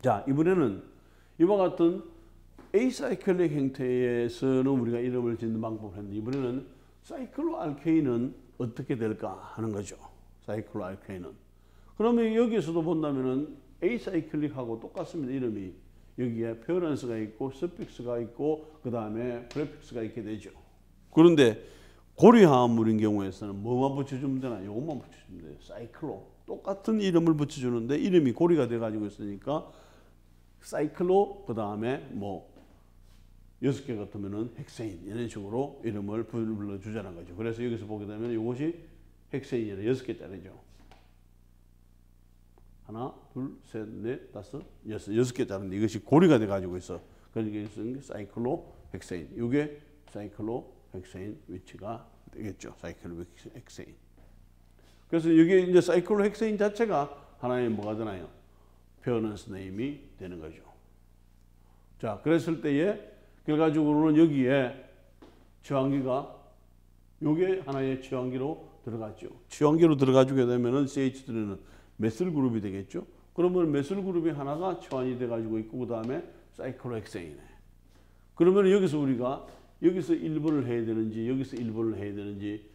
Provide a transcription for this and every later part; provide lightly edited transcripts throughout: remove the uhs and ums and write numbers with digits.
자, 이번에는 이와 같은 에이사이클릭 형태에서는 우리가 이름을 짓는 방법을 했는데, 이번에는 사이클로알케인은 어떻게 될까 하는 거죠. 사이클로알케인은. 그러면 여기에서도 본다면은 에이사이클릭하고 똑같습니다. 이름이. 여기에 페어런스가 있고 서픽스가 있고 그 다음에 프레픽스가 있게 되죠. 그런데 고리화합물인 경우에서는 뭐만 붙여주면 되나? 이것만 붙여주면 돼요. 사이클로. 똑같은 이름을 붙여주는데 이름이 고리가 돼가지고 있으니까 사이클로 그 다음에 뭐 6개 같으면은 헥세인 이런 식으로 이름을 불러주자는 거죠. 그래서 여기서 보게 되면 이것이 헥세인이라 6개짜리죠. 하나, 둘, 셋, 넷, 다섯, 여섯 개짜리인데 이것이 고리가 돼가지고 있어. 그러니까 이것은 사이클로 헥세인. 이게 사이클로 헥세인 위치가 되겠죠. 사이클로 헥세인. 그래서 이게 이제 사이클로 헥세인 자체가 하나의 뭐가 되나요? 페어런스 네임이 되는 거죠. 자, 그랬을 때에 결과적으로는 여기에 취환기가 요게 하나의 취환기로 들어갔죠. 취환기로 들어가주게 되면은 CH3는 메슬 그룹이 되겠죠. 그러면 메슬 그룹이 하나가 취환이 돼가지고 있고 그 다음에 사이클로헥세인에. 그러면 여기서 우리가 여기서 1번을 해야 되는지 여기서 1번을 해야 되는지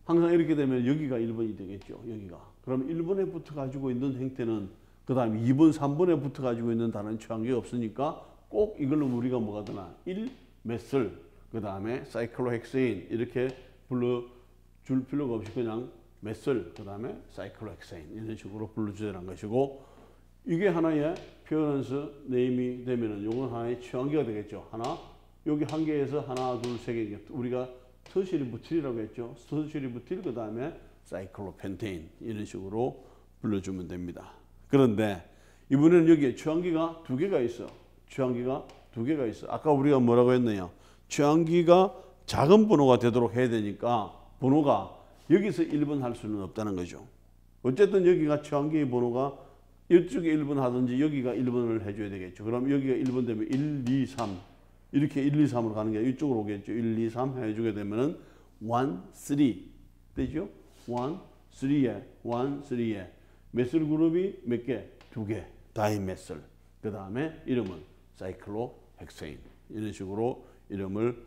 항상 이렇게 되면 여기가 1번이 되겠죠. 여기가. 그럼 1번에 붙어 가지고 있는 형태는 그 다음에 2번, 3번에 붙어 가지고 있는 다른 취환기가 없으니까 꼭 이걸로 우리가 뭐가 되나 1 메슬 그 다음에 사이클로헥세인 이렇게 불러줄 필요가 없이 그냥 메슬 그 다음에 사이클로헥세인 이런 식으로 불러주자는 것이고 이게 하나의 페어런스 네임이 되면은 요건 하나의 취환기가 되겠죠. 하나 여기 한 개에서 하나 둘 세 개 우리가 터시리 부틸이라고 했죠. 터시리 부틸 그 다음에 사이클로펜테인 이런 식으로 불러주면 됩니다. 그런데 이번에는 여기에 취환기가 2개가 있어. 취환기가 2개가 있어. 아까 우리가 뭐라고 했나요? 취환기가 작은 번호가 되도록 해야 되니까 번호가 여기서 1번 할 수는 없다는 거죠. 어쨌든 여기가 취환기의 번호가 이쪽에 1번 하든지 여기가 1번을 해줘야 되겠죠. 그럼 여기가 1번 되면 1, 2, 3 이렇게 1, 2, 3으로 가는 게 이쪽으로 오겠죠. 1, 2, 3 해주게 되면은 1, 3 되죠. 1, 3에 1, 3에 메슬 그룹이 몇 개? 2개. 다이메슬. 그 다음에 이름은 사이클로헥세인 이런 식으로 이름을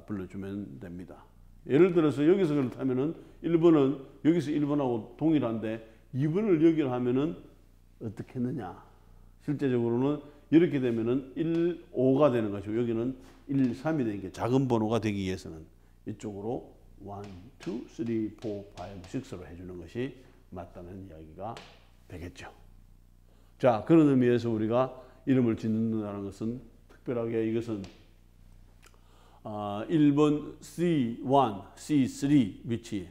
불러주면 됩니다. 예를 들어서 여기서 그렇다면은 1번은 여기서 1번하고 동일한데 2번을 여기를 하면은 어떻게 했느냐? 실제적으로는 이렇게 되면은 1, 5가 되는 것이고 여기는 1, 3이 되는 게 작은 번호가 되기 위해서는 이쪽으로 1, 2, 3, 4, 5, 6로 해주는 것이 맞다는 이야기가 되겠죠. 자, 그런 의미에서 우리가 이름을 짓는다는 것은 특별하게 이것은 1번 C1, C3 위치.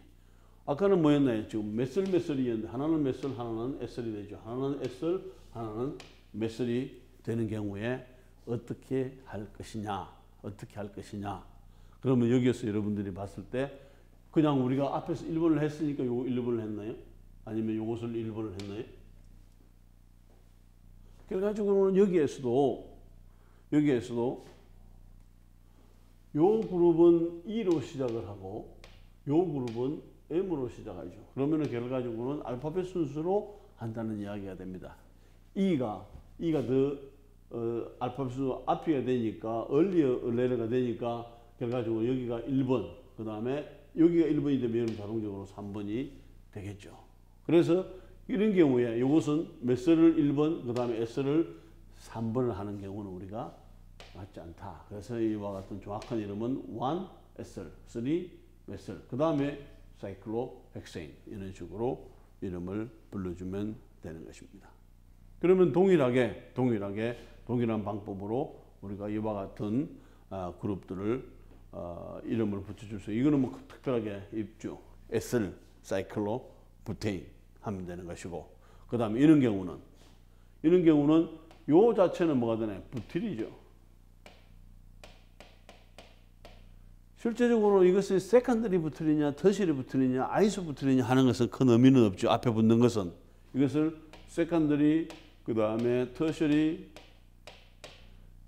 아까는 뭐였나요? 지금 메슬이었는데 하나는 메슬, 하나는 에슬이 되죠. 하나는 에슬, 하나는 메슬이 되는 경우에 어떻게 할 것이냐? 어떻게 할 것이냐? 그러면 여기에서 여러분들이 봤을 때 그냥 우리가 앞에서 1번을 했으니까 요거 1번을 했나요? 아니면 요것을 1번을 했나요? 결과적으로는 여기에서도 요 그룹은 E로 시작을 하고 요 그룹은 M으로 시작하죠. 그러면은 결과적으로는 알파벳 순서로 한다는 이야기가 됩니다. E가 더 알파벳 순서 앞이가 되니까 earlier letters 되니까 결과적으로 여기가 1번 그 다음에 여기가 1번이 되면 자동적으로 3번이 되겠죠. 그래서 이런 경우에 이것은 메슬을 1번 그 다음에 S를 3번을 하는 경우는 우리가 맞지 않다. 그래서 이와 같은 정확한 이름은 1 에슬, 3 메슬 그 다음에 사이클로헥세인 이런 식으로 이름을 불러주면 되는 것입니다. 그러면 동일한 방법으로 우리가 이와 같은 그룹들을 이름을 붙여줄 수 있어요. 이거는 뭐 특별하게 입주 에슬, 사이클로부테인 하면 되는 것이고 그 다음에 이런 경우는 요 자체는 뭐가 되나요? 부틸이죠. 실제적으로 이것이 세컨더리 부틸이냐 터시리 부틸이냐 아이소 부틸이냐 하는 것은 큰 의미는 없죠. 앞에 붙는 것은 이것을 세컨더리 그 다음에 터시리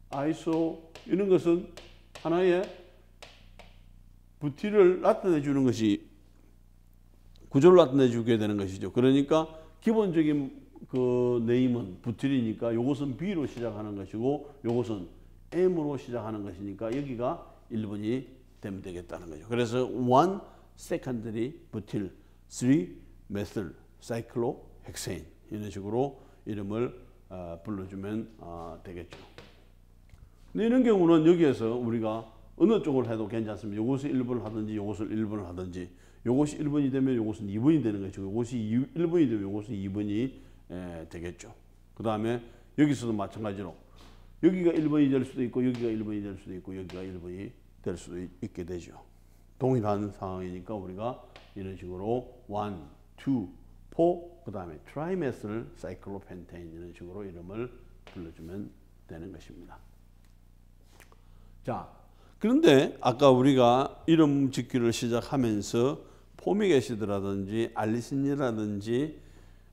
아이소 이런 것은 하나의 부틸을 나타내 주는 것이 구조를 나타내 주게 되는 것이죠. 그러니까 기본적인 그 네임은 부틸이니까 요것은 B로 시작하는 것이고 요것은 M으로 시작하는 것이니까 여기가 1번이 되면 되겠다는 거죠. 그래서 1 secondary butyl, 3 methyl cyclohexane 이런 식으로 이름을 불러주면 되겠죠. 근데 이런 경우는 여기에서 우리가 어느 쪽을 해도 괜찮습니다. 요것을 1번을 하든지 요것을 1번을 하든지 요것이 1번이 되면 요것은 2번이 되는 것이고 요것이 1번이 되면 요것은 2번이 되겠죠. 그 다음에 여기서도 마찬가지로 여기가 1번이 될 수도 있고 여기가 1번이 될 수도 있고 여기가 1번이 될 수도 있게 되죠. 동일한 상황이니까 우리가 이런 식으로 1, 2, 4, 그 다음에 트라이메슬 사이클로펜테인 이런 식으로 이름을 불러주면 되는 것입니다. 자, 그런데 아까 우리가 이름 짓기를 시작하면서 포믹 애시드라든지 알리신이라든지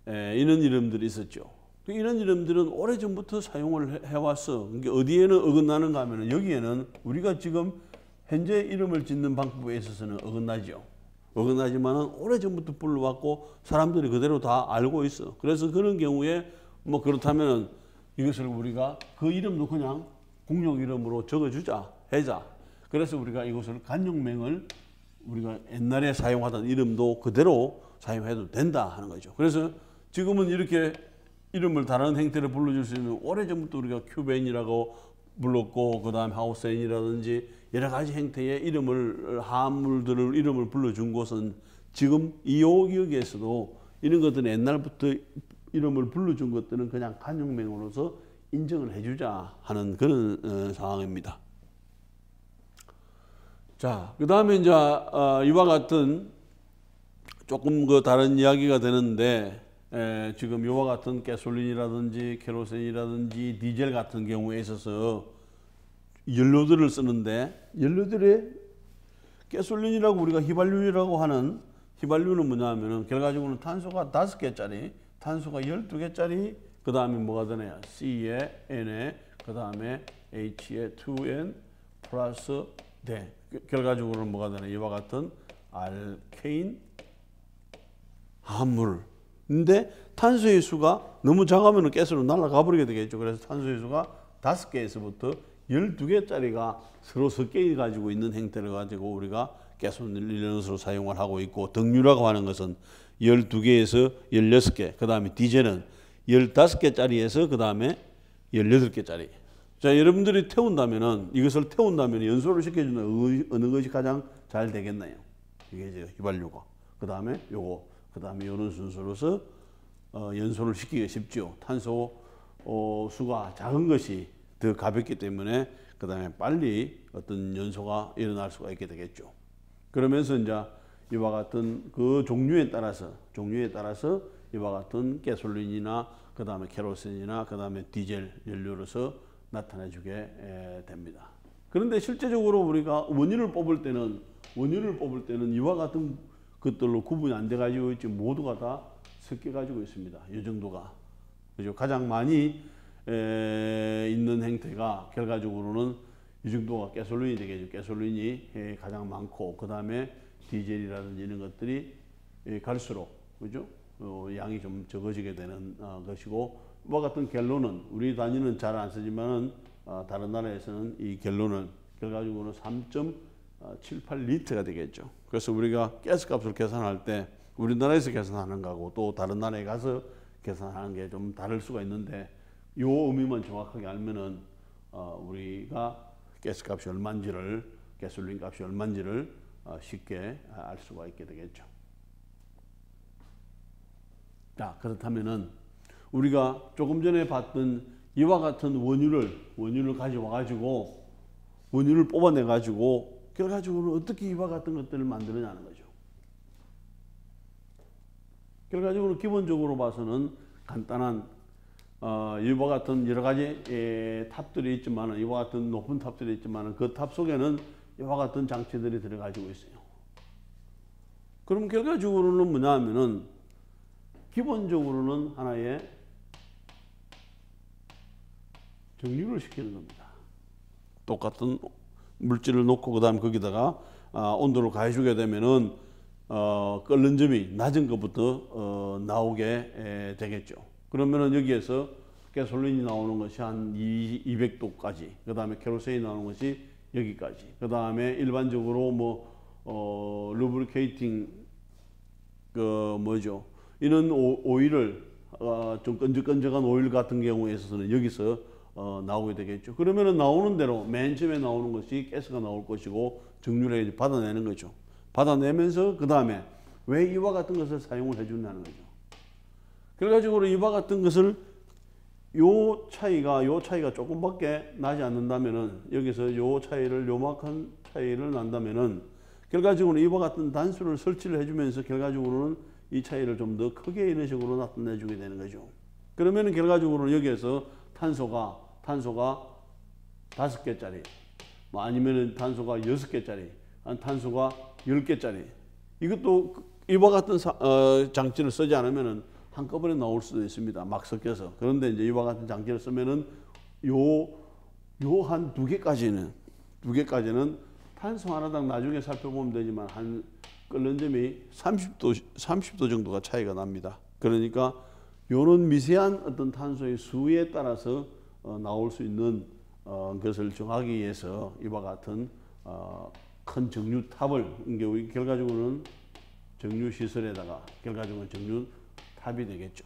이런 이름들이 있었죠. 이런 이름들은 오래전부터 사용을 해왔어. 그러니까 어디에는 어긋나는가 하면 여기에는 우리가 지금 현재 이름을 짓는 방법에 있어서는 어긋나죠. 어긋나지만은 오래전부터 불러왔고 사람들이 그대로 다 알고 있어. 그래서 그런 경우에 뭐 그렇다면 이것을 우리가 그 이름도 그냥 공용 이름으로 적어주자, 해자. 그래서 우리가 이것을 간용명을 우리가 옛날에 사용하던 이름도 그대로 사용해도 된다 하는 거죠. 그래서 지금은 이렇게 이름을 다른 형태로 불러줄 수 있는 오래전부터 우리가 큐벤이라고 불렀고 그 다음에 하우센이라든지 여러 가지 형태의 이름을 화합물들을 이름을 불러준 곳은 지금 이 여기에서도 이런 것들은 옛날부터 이름을 불러준 것들은 그냥 간용명으로서 인정을 해주자 하는 그런 상황입니다. 자, 그 다음에 이제 이와 같은 조금 그 다른 이야기가 되는데 지금 이와 같은 가솔린이라든지 케로센이라든지 디젤 같은 경우에 있어서 연료들을 쓰는데 연료들의 가솔린이라고 우리가 휘발유라고 하는 휘발유는 뭐냐면은 결과적으로는 탄소가 5개짜리, 탄소가 12개짜리, 그 다음에 뭐가 되나요? C에 N에 그 다음에 H에 2N 플러스 대 결과적으로는 뭐가 되나요? 이와 같은 알케인 화합물. 근데 탄소의 수가 너무 작으면 가스로 날아가 버리게 되겠죠. 그래서 탄소의 수가 5개에서부터 12개짜리가 서로 섞여 가지고 있는 형태를 가지고 우리가 가솔린으로 사용을 하고 있고, 등유라고 하는 것은 12개에서 16개, 그 다음에 디젤은 15개짜리에서 그 다음에 18개짜리. 자, 여러분들이 태운다면은, 이것을 태운다면 연소를 시켜주는 어느 것이 가장 잘 되겠나요? 이게 이제 휘발유가. 그 다음에 요거, 그 다음에 이런 순서로서 연소를 시키기가 쉽죠. 탄소 수가 작은 것이 더 가볍기 때문에 그 다음에 빨리 어떤 연소가 일어날 수가 있게 되겠죠. 그러면서 이제 이와 같은 그 종류에 따라서 이와 같은 가솔린이나 그 다음에 케로센이나 그 다음에 디젤 연료로서 나타내주게 됩니다. 그런데 실제적으로 우리가 원유를 뽑을 때는 이와 같은 것들로 구분이 안 돼 가지고 있지 모두가 다 섞여 가지고 있습니다. 이 정도가. 그죠? 가장 많이 있는 형태가 결과적으로는 이 정도가 가솔린이 되겠죠. 가솔린이 가장 많고, 그 다음에 디젤이라든지 이런 것들이 갈수록, 그죠? 양이 좀 적어지게 되는 것이고, 이와 같은 갤론은 우리 단위는 잘 안 쓰지만은 다른 나라에서는 이 갤론은 결과적으로는 3.78리터가 되겠죠. 그래서 우리가 가스값을 계산할 때 우리나라에서 계산하는 거하고 또 다른 나라에 가서 계산하는 게 좀 다를 수가 있는데, 이 의미만 정확하게 알면은 우리가 가스값이 얼마인지를, 가솔린 값이 얼마인지를 쉽게 알 수가 있게 되겠죠. 자, 그렇다면은 우리가 조금 전에 봤던 이와 같은 원유를 가져와 가지고 원유를 뽑아내 가지고 결과적으로 어떻게 이와 같은 것들을 만드느냐는 거죠. 결과적으로 기본적으로 봐서는 간단한 이와 같은 여러 가지 탑들이 있지만, 이와 같은 높은 탑들이 있지만 그 탑 속에는 이와 같은 장치들이 들어가지고 있어요. 그럼 결과적으로는 뭐냐 하면은 기본적으로는 하나의 정류를 시키는 겁니다. 똑같은 물질을 놓고 그 다음에 거기다가 온도를 가해주게 되면은 끓는 점이 낮은 것부터 나오게 되겠죠. 그러면은 여기에서 가솔린이 나오는 것이 한 200도까지, 그 다음에 케로센이 나오는 것이 여기까지, 그 다음에 일반적으로 루브리케이팅 뭐죠? 이런 오일을 좀 끈적끈적한 오일 같은 경우에 있어서는 여기서 나오게 되겠죠. 그러면은 나오는 대로 맨 처음에 나오는 것이 가스가 나올 것이고 정류를 받아내는 거죠. 받아내면서 그 다음에 왜 이와 같은 것을 사용을 해준다는 거죠. 그래가지고 이와 같은 것을 요 차이가 조금밖에 나지 않는다면은 여기서 요 차이를 요만한 차이를 난다면은 결과적으로 이와 같은 단수를 설치를 해주면서 결과적으로는 이 차이를 좀 더 크게 이런 식으로 나타내주게 되는 거죠. 그러면은 결과적으로 여기에서 탄소가 5개짜리, 뭐 아니면은 탄소가 6개짜리, 탄소가 10개짜리, 이것도 이와 같은 장치를 쓰지 않으면은 한꺼번에 나올 수도 있습니다. 막 섞여서. 그런데 이제 이와 같은 장치를 쓰면은 요 한 2개까지는 탄소 하나당 나중에 살펴보면 되지만 한 끓는 점이 30도 정도가 차이가 납니다. 그러니까 요런 미세한 어떤 탄소의 수에 따라서 나올 수 있는 것을 정하기 위해서 이와 같은 큰 정류탑을, 이게 결과적으로는 정류시설에다가 결과적으로 정류탑이 되겠죠.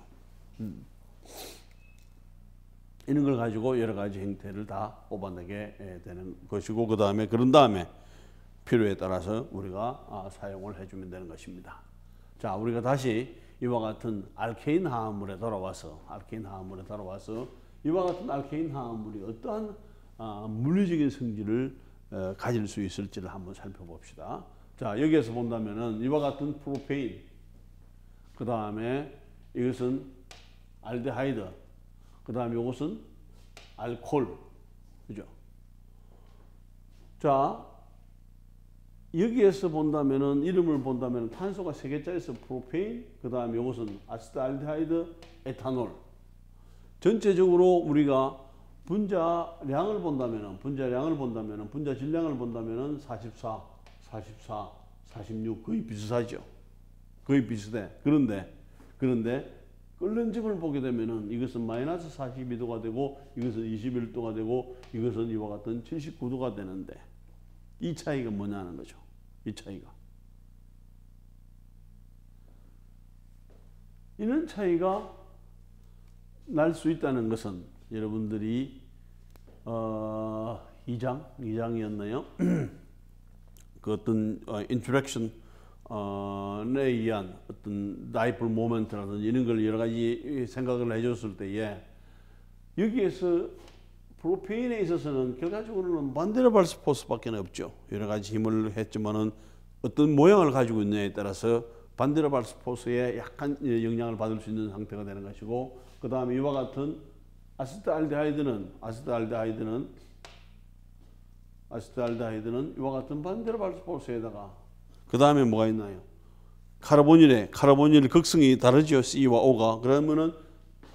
이런 걸 가지고 여러 가지 형태를 다 뽑아내게 되는 것이고, 그런 다음에 필요에 따라서 우리가 사용을 해주면 되는 것입니다. 자, 우리가 다시 이와 같은 알케인 화합물에 돌아와서 이와 같은 알케인 화합물이 어떠한 물리적인 성질을 가질 수 있을지를 한번 살펴봅시다. 자, 여기에서 본다면은 이와 같은 프로페인, 그 다음에 이것은 알데하이드, 그 다음에 이것은 알코올, 그죠? 자, 여기에서 본다면은 이름을 본다면 탄소가 3개짜리에서 프로페인, 그 다음에 이것은 아세트알데하이드, 에탄올. 전체적으로 우리가 분자량을 본다면은 분자 질량을 본다면은 44, 46 거의 비슷하죠. 거의 비슷해. 그런데 끓는 점을 보게 되면은 이것은 마이너스 42도가 되고 이것은 21도가 되고 이것은 이와 같은 79도가 되는데 이 차이가 뭐냐는 거죠. 이 차이가. 이런 차이가 날 수 있다는 것은 여러분들이 2장이었나요? 그 어떤 인터랙션에 의한 어떤 다이폴 모멘트라든지 이런 걸 여러 가지 생각을 해줬을 때에 여기에서 프로페인에 있어서는 결과적으로는 반데르발스 포스밖에 없죠. 여러 가지 힘을 했지만은 어떤 모양을 가지고 있느냐에 따라서 반데르발스 포스에 약간 영향을 받을 수 있는 상태가 되는 것이고, 그 다음에 이와 같은 아세트알데하이드는 이와 같은 반데르발스 포스에다가 그 다음에 뭐가 있나요? 카르보닐 극성이 다르죠. C와 O가. 그러면은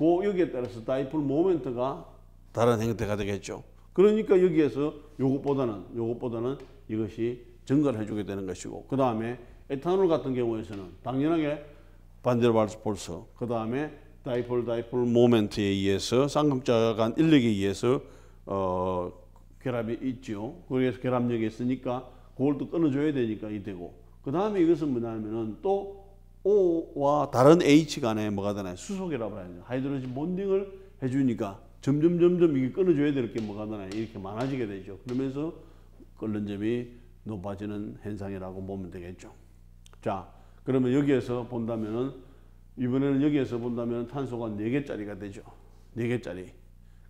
여기에 따라서 다이폴 모멘트가 다른 형태가 되겠죠. 그러니까 여기에서 요것보다는 이것이 증가를 해주게 되는 것이고, 그 다음에 에탄올 같은 경우에서는 당연하게 반데르발스 포스, 그 다음에 다이폴 모멘트에 의해서 쌍극자 간 인력에 의해서 결합이 있죠. 그래서 결합력이 있으니까 그걸 또 끊어줘야 되니까 이 되고, 그 다음에 이것은 뭐냐면은 또 O와 다른 H 간에 뭐가 되나요? 수소결합을 하죠. 하이드로진 본딩을 해주니까 점점 이게 끊어줘야 될 게 뭐가 되나요? 이렇게 많아지게 되죠. 그러면서 끓는 점이 높아지는 현상이라고 보면 되겠죠. 자, 그러면 여기에서 본다면은 이번에는 여기에서 본다면 탄소가 4개짜리가 되죠. 4개짜리.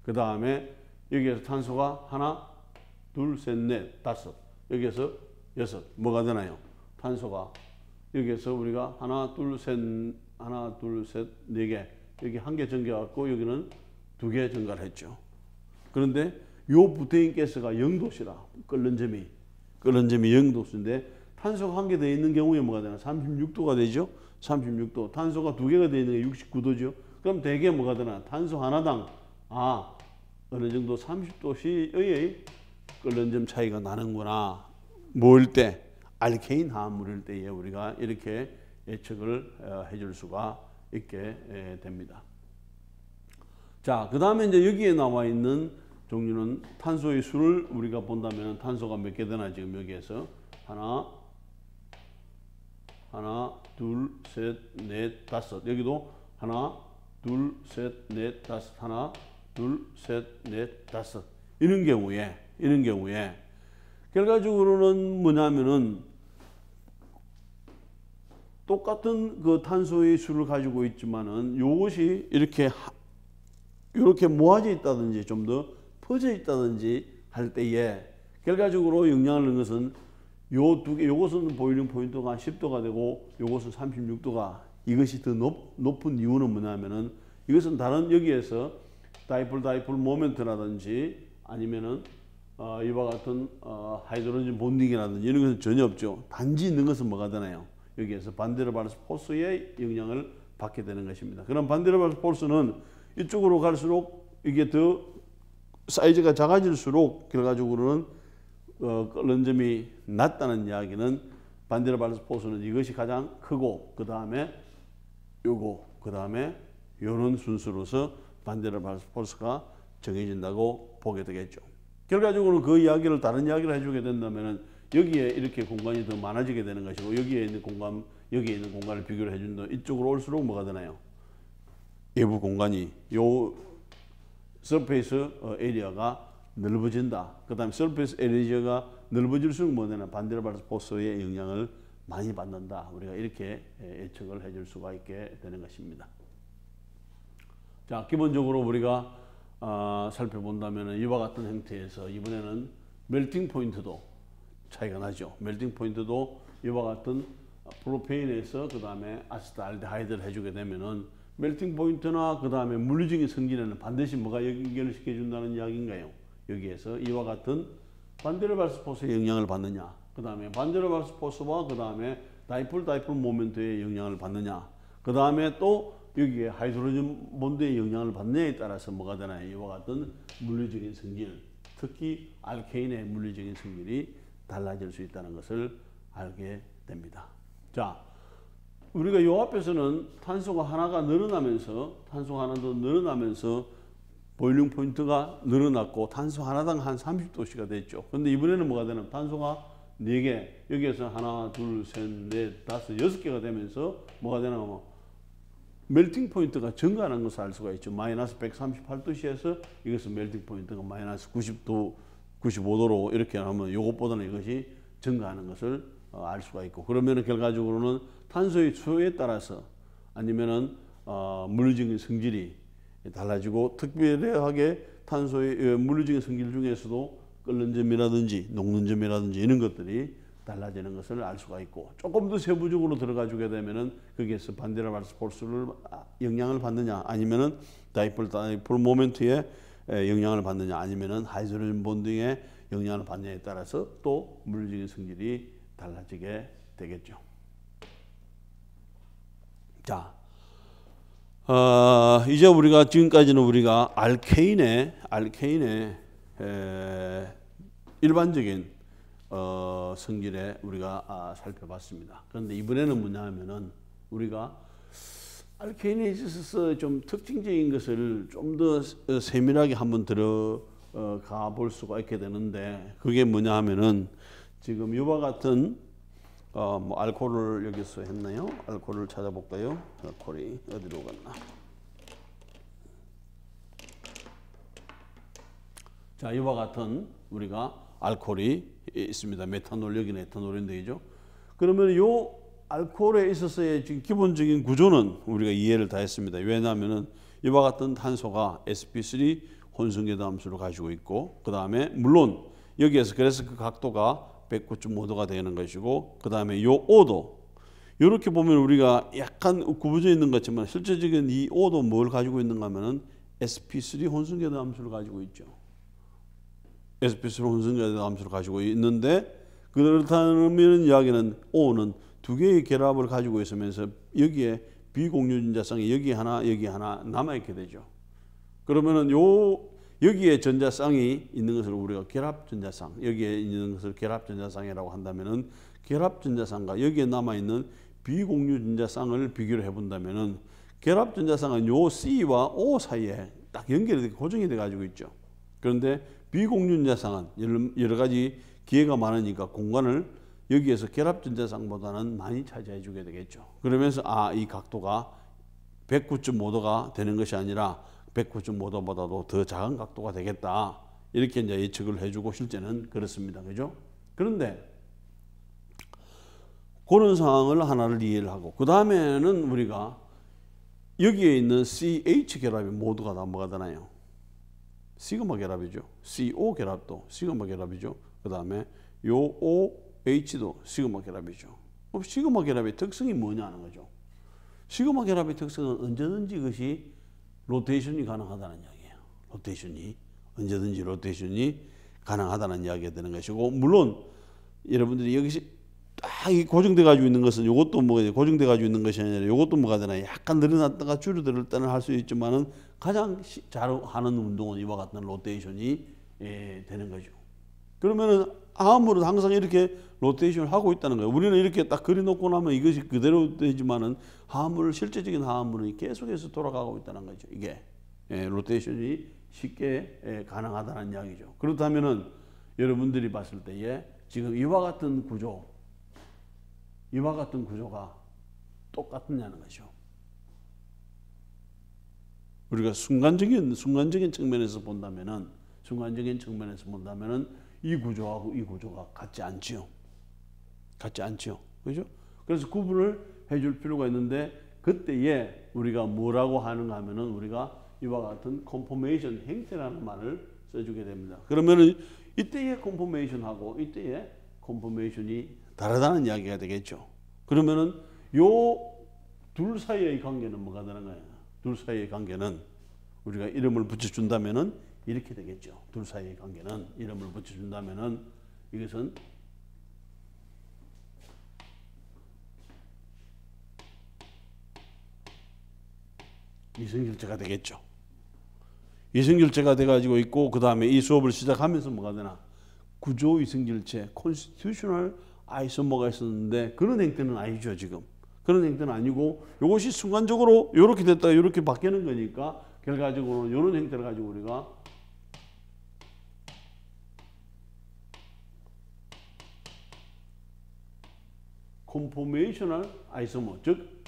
그 다음에 여기에서 탄소가 하나, 둘, 셋, 넷, 다섯. 여기에서 6. 뭐가 되나요? 탄소가 여기에서 우리가 하나, 둘, 셋, 4개. 여기 1개 증가했고 여기는 2개 증가를 했죠. 그런데 요 부테인 가스가 0도시라. 끓는 점이 0도수인데 탄소가 1개 더 있는 경우에 뭐가 되나? 36도가 되죠. 36도. 탄소가 2개가 되어 있는 게 69도죠. 그럼 대개 뭐가 되나? 탄소 하나당 어느 정도 30도씨의 끓는 점 차이가 나는구나. 뭐일 때? 알케인 화합물일 때에 우리가 이렇게 예측을 해줄 수가 있게 됩니다. 자, 그 다음에 이제 여기에 나와 있는 종류는 탄소의 수를 우리가 본다면 탄소가 몇 개 되나 지금 여기에서 하나, 둘, 셋, 넷, 다섯. 여기도 하나, 둘, 셋, 넷, 다섯. 하나, 둘, 셋, 넷, 다섯. 이런 경우에 결과적으로는 뭐냐면은 똑같은 그 탄소의 수를 가지고 있지만은 요것이 이렇게 모아져 있다든지 좀 더 퍼져 있다든지 할 때에 결과적으로 영향을 넣는 것은 요 두 개, 요것은 보일링 포인트가 10도가 되고 요것은 36도가 이것이 더 높은 이유는 뭐냐면은 이것은 다른 여기에서 다이폴 모멘트라든지 아니면은 이와 같은 하이드로젠 본딩이라든지 이런 것은 전혀 없죠. 단지 있는 것은 뭐가 되나요? 여기에서 반데르발스 포스의 영향을 받게 되는 것입니다. 그럼 반데르발스 포스는 이쪽으로 갈수록 이게 더 사이즈가 작아질수록 결과적으로는 끓는 점이 낮다는 이야기는 반데르발스 포스는 이것이 가장 크고 그 다음에 요거 그 다음에 요런 순서로서 반데르발스 포스가 정해진다고 보게 되겠죠. 결과적으로 그 이야기를 다른 이야기를 해주게 된다면은 여기에 이렇게 공간이 더 많아지게 되는 것이고 여기에 있는 공간을 비교를 해준다. 이쪽으로 올수록 뭐가 되나요? 외부 공간이 요 서페이스 에리어가 넓어진다. 그 다음에 서페이스 에리어가 넓어질수록 뭐 되나 반데르발스 포스의 영향을 많이 받는다. 우리가 이렇게 예측을 해줄 수가 있게 되는 것입니다. 자, 기본적으로 우리가 살펴본다면 이와 같은 형태에서 이번에는 멜팅 포인트도 차이가 나죠. 멜팅 포인트도 이와 같은 프로페인에서 그 다음에 아세트알데하이드를 해주게 되면은 멜팅 포인트나 그 다음에 물리적인 성질에는 반드시 뭐가 연결을 시켜준다는 이야기인가요? 여기에서 이와 같은 반데르발스 포스의 영향을 받느냐, 그 다음에 반데르발스 포스와 그 다음에 다이폴 모멘트의 영향을 받느냐, 그 다음에 또 여기에 하이드로젠 본드의 영향을 받느냐에 따라서 뭐가 되나요? 이와 같은 물리적인 성질, 특히 알케인의 물리적인 성질이 달라질 수 있다는 것을 알게 됩니다. 자, 우리가 요 앞에서는 탄소가 하나가 늘어나면서 보일링 포인트가 늘어났고 탄소 하나당 한 30도씨가 됐죠. 근데 이번에는 뭐가 되냐면 탄소가 4개, 여기에서 하나, 둘, 셋, 넷, 다섯, 6개가 되면서 뭐가 되냐면 멜팅 포인트가 증가하는 것을 알 수가 있죠. 마이너스 138도씨에서 이것은 멜팅 포인트가 마이너스 90도, 95도로 이렇게 하면 이것보다는 이것이 증가하는 것을 알 수가 있고, 그러면은 결과적으로는 탄소의 수에 따라서 아니면은 물리적인 성질이 달라지고, 특별하게 탄소의 물리적인 성질 중에서도 끓는 점이라든지 녹는 점이라든지 이런 것들이 달라지는 것을 알 수가 있고, 조금 더 세부적으로 들어가 주게 되면은 거기에서 반데르발스 포스를 영향을 받느냐, 아니면은 다이폴 모멘트에 영향을 받느냐, 아니면은 하이드로젠 본딩에 영향을 받느냐에 따라서 또 물리적인 성질이 달라지게 되겠죠. 자, 이제 우리가 지금까지는 우리가 알케인의 일반적인 성질에 우리가 살펴봤습니다. 그런데 이번에는 뭐냐 하면은 우리가 알케인에 있어서 좀 특징적인 것을 좀 더 세밀하게 한번 들어가 볼 수가 있게 되는데, 그게 뭐냐 하면은 지금 이와 같은 뭐 알코올을 여기서 했나요? 알코올을 찾아볼까요? 알코올이 어디로 갔나? 자, 이와 같은 우리가 알코올이 있습니다. 메탄올, 여기는 에탄올인데죠. 그러면 요 알코올에 있어서의 지금 기본적인 구조는 우리가 이해를 다 했습니다. 왜냐하면은 이와 같은 탄소가 sp3 혼성계도 함수를 가지고 있고, 그 다음에 물론 여기에서 그래서 그 각도가 109.5도가 되는 것이고, 그 다음에 요 O도 이렇게 보면 우리가 약간 구부져 있는 것 같지만 실제적인 이 O도 뭘 가지고 있는가 하면은 sp3 혼성계도 함수를 가지고 있죠. sp3 혼성계도 함수를 가지고 있는데, 그렇다면 이야기는 O는 두 개의 결합을 가지고 있으면서 여기에 비공유 전자쌍이 여기 하나 남아 있게 되죠. 그러면은 여기에 전자쌍이 있는 것을 우리가 결합 전자쌍, 여기에 있는 것을 결합 전자쌍이라고 한다면은 결합 전자쌍과 여기에 남아 있는 비공유 전자쌍을 비교를 해 본다면은 결합 전자쌍은 요 C와 O 사이에 딱 연결이 돼 고정이 돼 가지고 있죠. 그런데 비공륜자상은 여러 가지 기회가 많으니까 공간을 여기에서 결합전자상보다는 많이 차지해 주게 되겠죠. 그러면서 이 각도가 109.5도가 되는 것이 아니라 109.5도보다도 더 작은 각도가 되겠다. 이렇게 이제 예측을 해주고 실제는 그렇습니다. 그죠? 그런데 그런 상황을 하나를 이해를 하고 그 다음에는 우리가 여기에 있는 CH 결합이 모두가 다 뭐가 되나요? 시그마 결합이죠. CO 결합도 시그마 결합이죠. 그 다음에 요 OH도 시그마 결합이죠. 그럼 시그마 결합의 특성이 뭐냐는 거죠. 시그마 결합의 특성은 언제든지 이것이 로테이션이 가능하다는 이야기예요. 로테이션이 언제든지 로테이션이 가능하다는 이야기가 되는 것이고, 물론 여러분들이 여기서 딱 고정돼 가지고 있는 것은 이것도 뭐 고정돼 가지고 있는 것이 아니라 이것도 뭐가 되나 약간 늘어났다가 줄어들 때는 할 수 있지만은 가장 잘 하는 운동은 이와 같은 로테이션이 되는 거죠. 그러면은 하물은 항상 이렇게 로테이션을 하고 있다는 거예요. 우리는 이렇게 딱 그려놓고 나면 이것이 그대로 되지만은 하물 실제적인 하물은 계속해서 돌아가고 있다는 거죠. 이게 로테이션이 쉽게 가능하다는 이야기죠. 그렇다면은 여러분들이 봤을 때에 지금 이와 같은 구조가 똑같느냐는 거죠. 우리가 순간적인 측면에서 본다면은 이 구조하고 이 구조가 같지 않지요. 그죠? 그래서 구분을 해줄 필요가 있는데 그때에 우리가 뭐라고 하는가 하면은 우리가 이와 같은 컨포메이션 행태라는 말을 써주게 됩니다. 그러면은 이때의 컨포메이션하고 이때의 컨포메이션이 다르다는 이야기가 되겠죠. 그러면은 요 둘 사이의 관계는 뭐가 되는 거예요? 둘 사이의 관계는 우리가 이름을 붙여준다면은 이렇게 되겠죠. 둘 사이의 관계는 이름을 붙여준다면은 이것은 이성결제가 되겠죠. 이성결제가 돼가지고 있고 그 다음에 이 수업을 시작하면서 뭐가 되나? 구조 이성결제, constitutional 아이소모가 있었는데 그런 행태는 아니죠 지금. 그런 행태는 아니고 이것이 순간적으로 이렇게 됐다가 이렇게 바뀌는 거니까 결과적으로 이런 행태를 가지고 우리가 conformational 아이소모, 즉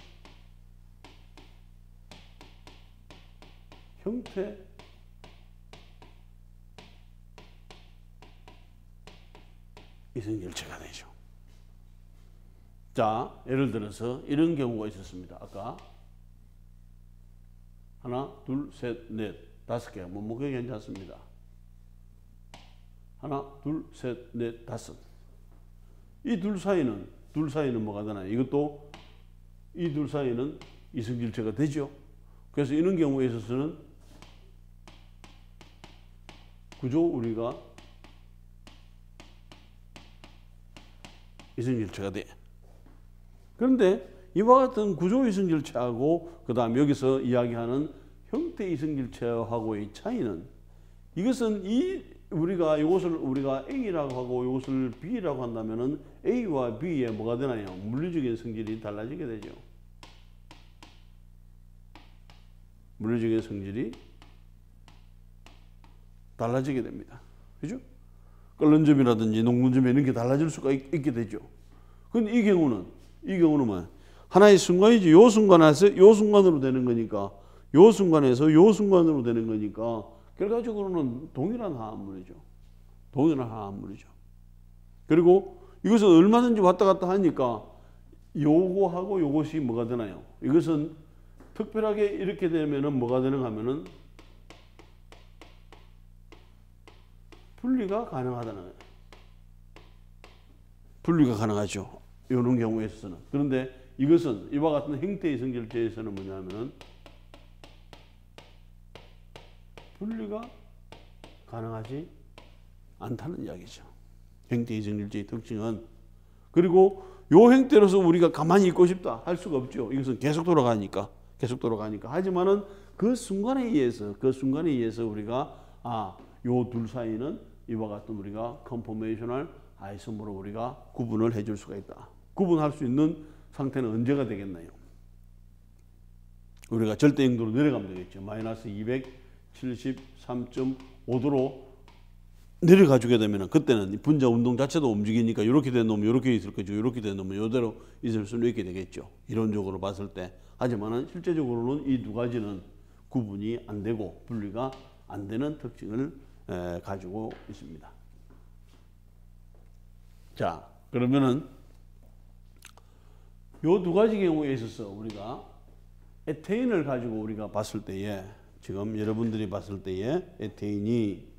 형태 이성결제가 되죠. 자, 예를 들어서 이런 경우가 있었습니다. 아까 하나, 둘, 셋, 넷, 다섯 개 몸무게 괜찮습니다. 하나, 둘, 셋, 넷, 다섯. 이 둘 사이는 뭐가 되나요? 이것도 이 둘 사이는 이성결제가 되죠. 그래서 이런 경우에 있어서는 구조 우리가 이성결제가 돼. 그런데 이와 같은 구조 이성결제하고 그 다음 여기서 이야기하는 형태 이성결제하고의 차이는 이것은 우리가 이것을 우리가 A라고 하고 이것을 B라고 한다면은 A와 B의 뭐가 되나요? 물리적인 성질이 달라지게 되죠. 물리적인 성질이 달라지게 됩니다. 그죠? 끓는 점이라든지 녹는 점이 이런 게 달라질 수가 있게 되죠. 근데 이 경우는 뭐 하나의 순간이지. 요 순간에서 요 순간으로 되는 거니까 요 순간에서 요 순간으로 되는 거니까 결과적으로는 동일한 화합물이죠. 그리고 이것은 얼마든지 왔다 갔다 하니까 요거하고 요것이 뭐가 되나요? 이것은 특별하게 이렇게 되면은 뭐가 되는가 하면은 분리가 가능하다는 거예요. 분리가 가능하죠. 이런 경우에 있어서는. 그런데 이것은 이와 같은 행태 이성결제에서는 뭐냐면은 분리가 가능하지 않다는 이야기죠. 행태 이성결제의 특징은. 그리고 요 행태로서 우리가 가만히 있고 싶다 할 수가 없죠. 이것은 계속 돌아가니까. 하지만은 그 순간에 의해서 우리가 요 둘 사이는 이와 같은 우리가 컨포메이셔널 아이소모로 우리가 구분을 해줄 수가 있다. 구분할 수 있는 상태는 언제가 되겠나요? 우리가 절대 영도로 내려가면 되겠죠. 마이너스 200 73.5도로 내려가 주게 되면 그때는 분자 운동 자체도 움직이니까 이렇게 된 놈은 이렇게 있을 거죠. 이렇게 된 놈은 이대로 있을 수는 있게 되겠죠. 이론적으로 봤을 때. 하지만 실제적으로는 이 두 가지는 구분이 안 되고 분리가 안 되는 특징을 가지고 있습니다. 자, 그러면은 요 두 가지 경우에 있어서 우리가 에테인을 가지고 우리가 봤을 때에 지금 여러분들이 봤을 때에 에테인이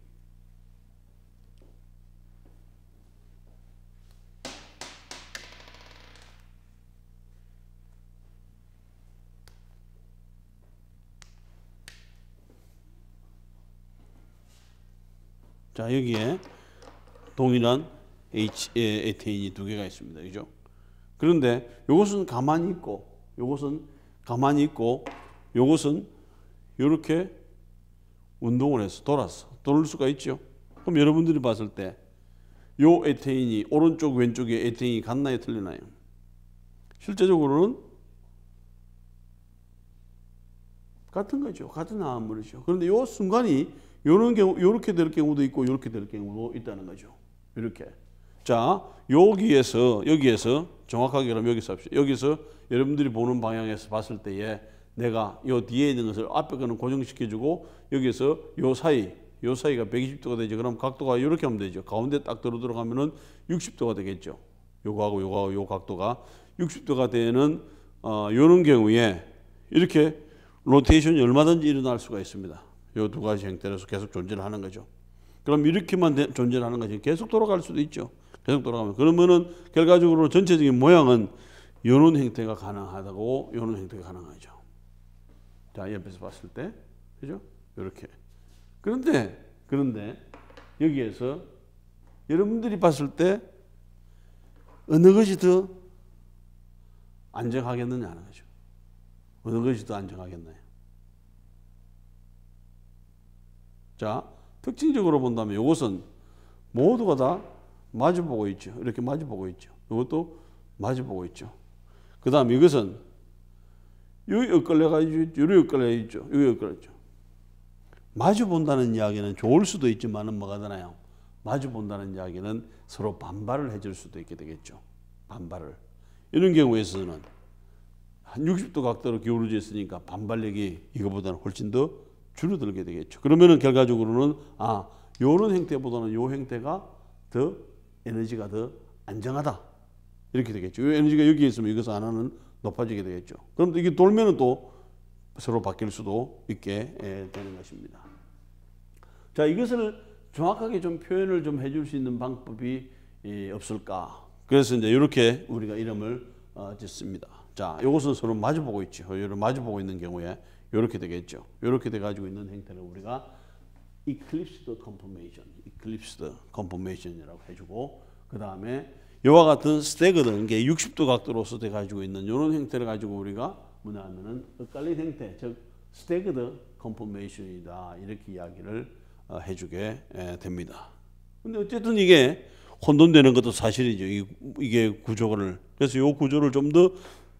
자, 여기에 동일한 에테인이 두 개가 있습니다. 그죠? 그런데 이것은 가만히 있고, 이것은 가만히 있고, 이것은 이렇게 운동을 해서 돌았어. 돌을 수가 있죠. 그럼 여러분들이 봤을 때, 요 에테인이 오른쪽 왼쪽에 에테인이 같나요, 틀리나요? 실제적으로는 같은 거죠. 같은 암물이죠. 그런데 요 순간이 요런 경우, 요렇게 될 경우도 있고, 요렇게 될 경우도 있다는 거죠. 이렇게. 자, 여기에서 정확하게 그럼 여기서 합시다. 여기서 여러분들이 보는 방향에서 봤을 때에 내가 요 뒤에 있는 것을 앞에 거는 고정시켜주고 여기서 요 사이가 120도가 되죠. 그럼 각도가 이렇게 하면 되죠. 가운데 딱 들어가면은 60도가 되겠죠. 요거하고 요 각도가 60도가 되는 요런 경우에 이렇게 로테이션이 얼마든지 일어날 수가 있습니다. 요 두 가지 형태로서 계속 존재를 하는 거죠. 그럼 이렇게만 존재를 하는 거지. 계속 돌아갈 수도 있죠. 계속 돌아가면. 그러면은 결과적으로 전체적인 모양은 요런 형태가 가능하다고 요런 형태가 가능하죠. 자, 옆에서 봤을 때. 그죠? 요렇게. 그런데 여기에서 여러분들이 봤을 때 어느 것이 더 안정하겠느냐 하는 거죠. 어느 것이 더 안정하겠나요? 자, 특징적으로 본다면 이것은 모두가 다 마주보고 있죠. 이렇게 마주보고 있죠. 이것도 마주보고 있죠. 그 다음 이것은 여기 엇갈려가지고 여기 엇갈려있죠. 여기 엇갈려있죠. 마주본다는 이야기는 좋을 수도 있지만은 뭐가 되나요? 마주본다는 이야기는 서로 반발을 해줄 수도 있게 되겠죠. 반발을. 이런 경우에서는 한 60도 각도로 기울어져 있으니까 반발력이 이거보다는 훨씬 더 줄어들게 되겠죠. 그러면은 결과적으로는 요런 형태보다는 요 형태가 더 에너지가 더 안정하다. 이렇게 되겠죠. 요 에너지가 여기에 있으면 이것을 하나는 높아지게 되겠죠. 그럼 이게 돌면은 또 서로 바뀔 수도 있게 되는 것입니다. 자, 이것을 정확하게 좀 표현을 좀 해줄 수 있는 방법이 없을까? 그래서 이제 이렇게 우리가 이름을 짓습니다. 자, 이것은 서로 마주보고 있죠. 이를 마주보고 있는 경우에 이렇게 되겠죠. 이렇게 돼가지고 있는 형태를 우리가 eclipsed conformation이라고 해주고, 그 다음에 이와 같은 스태그드, 게 60도 각도로서 돼가지고 있는 이런 형태를 가지고 우리가 뭐냐면은 엇갈린 형태, 즉 스태그드 컨포메이션이다, 이렇게 이야기를 해주게 됩니다. 근데 어쨌든 이게 혼돈되는 것도 사실이죠. 이게 구조를. 그래서 이 구조를 좀 더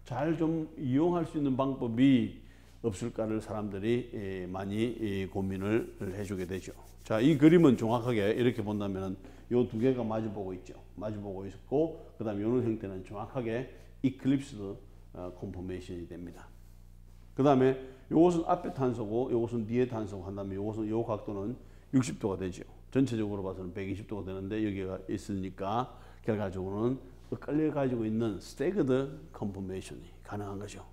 잘 좀 이용할 수 있는 방법이 없을까를 사람들이 많이 고민을 해주게 되죠. 자, 이 그림은 정확하게 이렇게 본다면 이 두 개가 마주보고 있죠. 마주보고 있고, 그 다음에 이런 형태는 정확하게 Eclipsed Conformation이 됩니다. 그 다음에 이것은 앞에 탄소고 이것은 뒤에 탄소고 한다면 이것은 이 각도는 60도가 되죠. 전체적으로 봐서는 120도가 되는데 여기가 있으니까 결과적으로는 엇갈려 가지고 있는 Staggered Conformation이 가능한 거죠.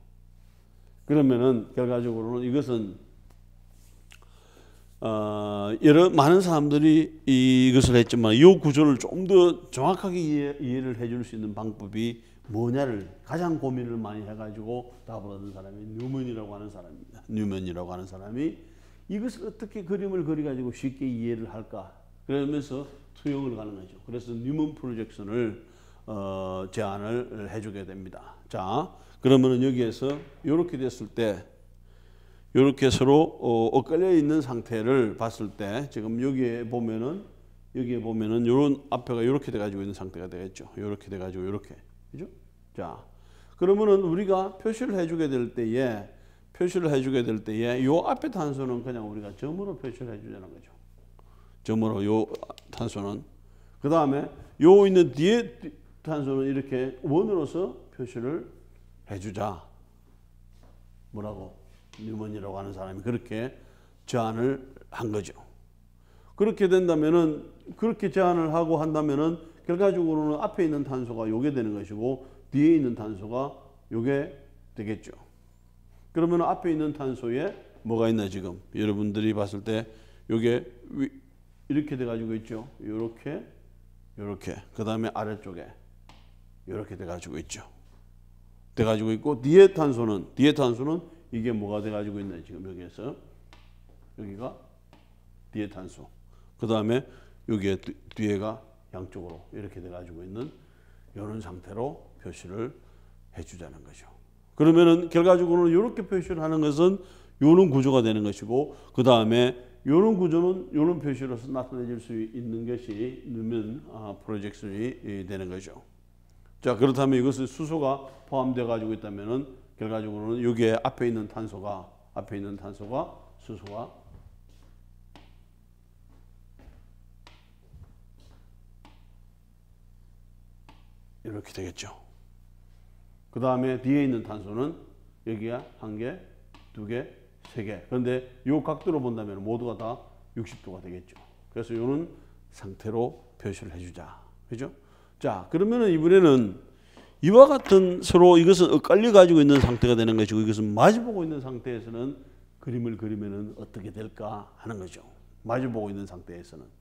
그러면은 결과적으로는 이것은 많은 사람들이 이것을 했지만 이 구조를 좀 더 정확하게 이해를 해줄 수 있는 방법이 뭐냐를 가장 고민을 많이 해가지고 답을 얻은 사람이 뉴먼이라고 하는 사람입니다. 뉴먼이라고 하는 사람이 이것을 어떻게 그림을 그려가지고 쉽게 이해를 할까? 그러면서 투영을 가는 거죠. 그래서 뉴먼 프로젝션을 제안을 해주게 됩니다. 자, 그러면은 여기에서 이렇게 됐을 때, 이렇게 서로 엇갈려 있는 상태를 봤을 때, 지금 여기에 보면은 이런 앞에가 이렇게 돼가지고 있는 상태가 되겠죠. 이렇게 돼가지고 이렇게, 그죠? 자, 그러면은 우리가 표시를 해주게 될 때에 표시를 해주게 될 때에 요 앞에 탄소는 그냥 우리가 점으로 표시를 해주자는 거죠. 점으로 요 탄소는. 그 다음에 요 있는 뒤에 탄소는 이렇게 원으로서 표시를 해주자. 뭐라고? 뉴먼이라고 하는 사람이 그렇게 제안을 한 거죠. 그렇게 된다면은, 그렇게 제안을 하고 한다면은 결과적으로는 앞에 있는 탄소가 요게 되는 것이고 뒤에 있는 탄소가 요게 되겠죠. 그러면 앞에 있는 탄소에 뭐가 있나 지금 여러분들이 봤을 때 요게 이렇게 돼 가지고 있죠. 요렇게 요렇게. 그다음에 아래쪽에 요렇게 돼 가지고 있죠. 돼 가지고 있고 뒤에 탄소는 이게 뭐가 돼 가지고 있나 지금 여기에서 여기가 뒤에 탄소. 그다음에 여기에 뒤에가 양쪽으로 이렇게 돼 가지고 있는 이런 상태로 표시를 해 주자는 거죠. 그러면은 결과적으로는 이렇게 표시를 하는 것은 요런 구조가 되는 것이고 그다음에 요런 구조는 요런 표시로서 나타내질 수 있는 것이 넣으면 프로젝션이 되는 거죠. 자, 그렇다면 이것을 수소가 포함되어 가지고 있다면은 결과적으로는 여기에 앞에 있는 탄소가 수소가 이렇게 되겠죠. 그 다음에 뒤에 있는 탄소는 여기가 한 개, 두 개, 세 개. 그런데 이 각도로 본다면 모두가 다 60도가 되겠죠. 그래서 이런 상태로 표시를 해주자. 그죠? 자, 그러면은 이번에는 이와 같은 서로 이것은 엇갈려 가지고 있는 상태가 되는 것이고 이것은 마주보고 있는 상태에서는 그림을 그리면은 어떻게 될까 하는 거죠. 마주보고 있는 상태에서는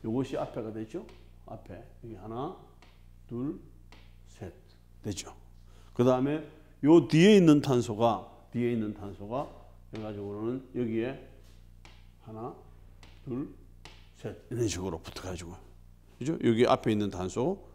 이것이 앞에가 되죠. 앞에 여기 하나, 둘, 셋 되죠. 그 다음에 요 뒤에 있는 탄소가 결과적으로는 여기에 하나, 둘, 셋 이런 식으로 붙어가지고 그죠? 여기 앞에 있는 탄소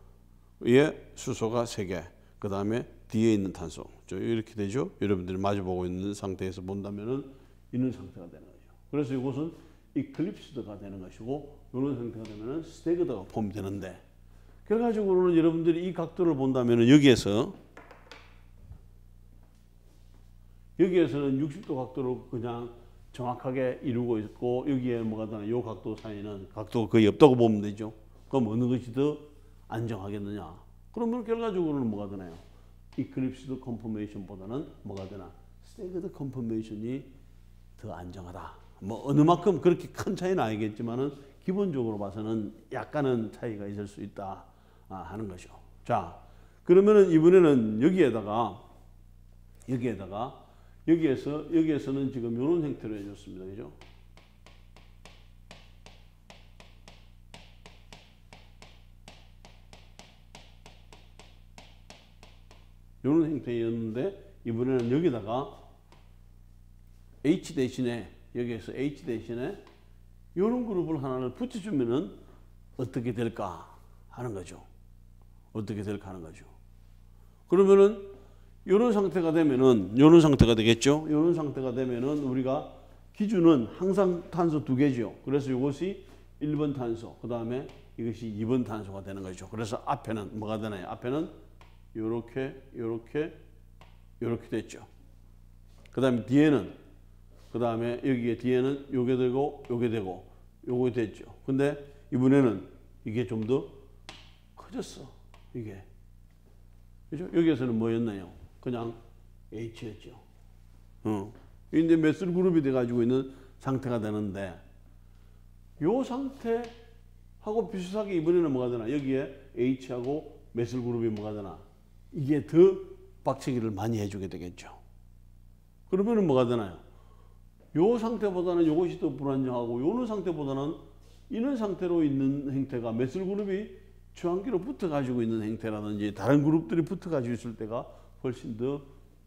위에 수소가 3개, 그 다음에 뒤에 있는 탄소 이렇게 되죠. 여러분들이 마주보고 있는 상태에서 본다면은 이런 상태가 되는 거죠. 그래서 이것은 이클립스드가 되는 것이고 이런 상태가 되면은 스태그드가 폼되는데 결과적으로는 여러분들이 이 각도를 본다면은 여기에서는 60도 각도로 그냥 정확하게 이루고 있고 여기에 뭐가 되나 이 각도 사이는 각도가 거의 없다고 보면 되죠. 그럼 어느 것이 더 안정하겠느냐? 그러면 결과적으로는 뭐가 되나요? 이클립스드 컨포메이션보다는 뭐가 되나? 스태그드 컨포메이션이 더 안정하다. 뭐 어느 만큼 그렇게 큰 차이는 아니겠지만은 기본적으로 봐서는 약간은 차이가 있을 수 있다 하는 것이죠. 자, 그러면은 이번에는 여기에서는 지금 이런 형태로 해줬습니다. 그죠? 이런 형태였는데 이번에는 여기다가 H 대신에 여기에서 H 대신에 이런 그룹을 하나를 붙여주면은 어떻게 될까 하는 거죠. 그러면은 이런 상태가 되면은 이런 상태가 되겠죠. 이런 상태가 되면은 우리가 기준은 항상 탄소 2개죠. 그래서 이것이 1번 탄소, 그 다음에 이것이 2번 탄소가 되는 거죠. 그래서 앞에는 뭐가 되나요? 앞에는 요렇게 됐죠. 그 다음에 뒤에는 여기에 뒤에는 요게 되고 요게 됐죠. 근데 이번에는 이게 좀 더 커졌어. 이게. 그죠? 여기에서는 뭐였나요? 그냥 H였죠. 근데 메실 그룹이 돼가지고 있는 상태가 되는데 요 상태하고 비슷하게 이번에는 뭐가 되나? 여기에 H하고 메실 그룹이 뭐가 되나? 이게 더 박치기를 많이 해주게 되겠죠. 그러면은 뭐가 되나요? 요 상태보다는 요것이 더 불안정하고 요런 상태보다는 이런 상태로 있는 형태가 메실 그룹이 주항기로 붙어 가지고 있는 형태라든지 다른 그룹들이 붙어 가지고 있을 때가 훨씬 더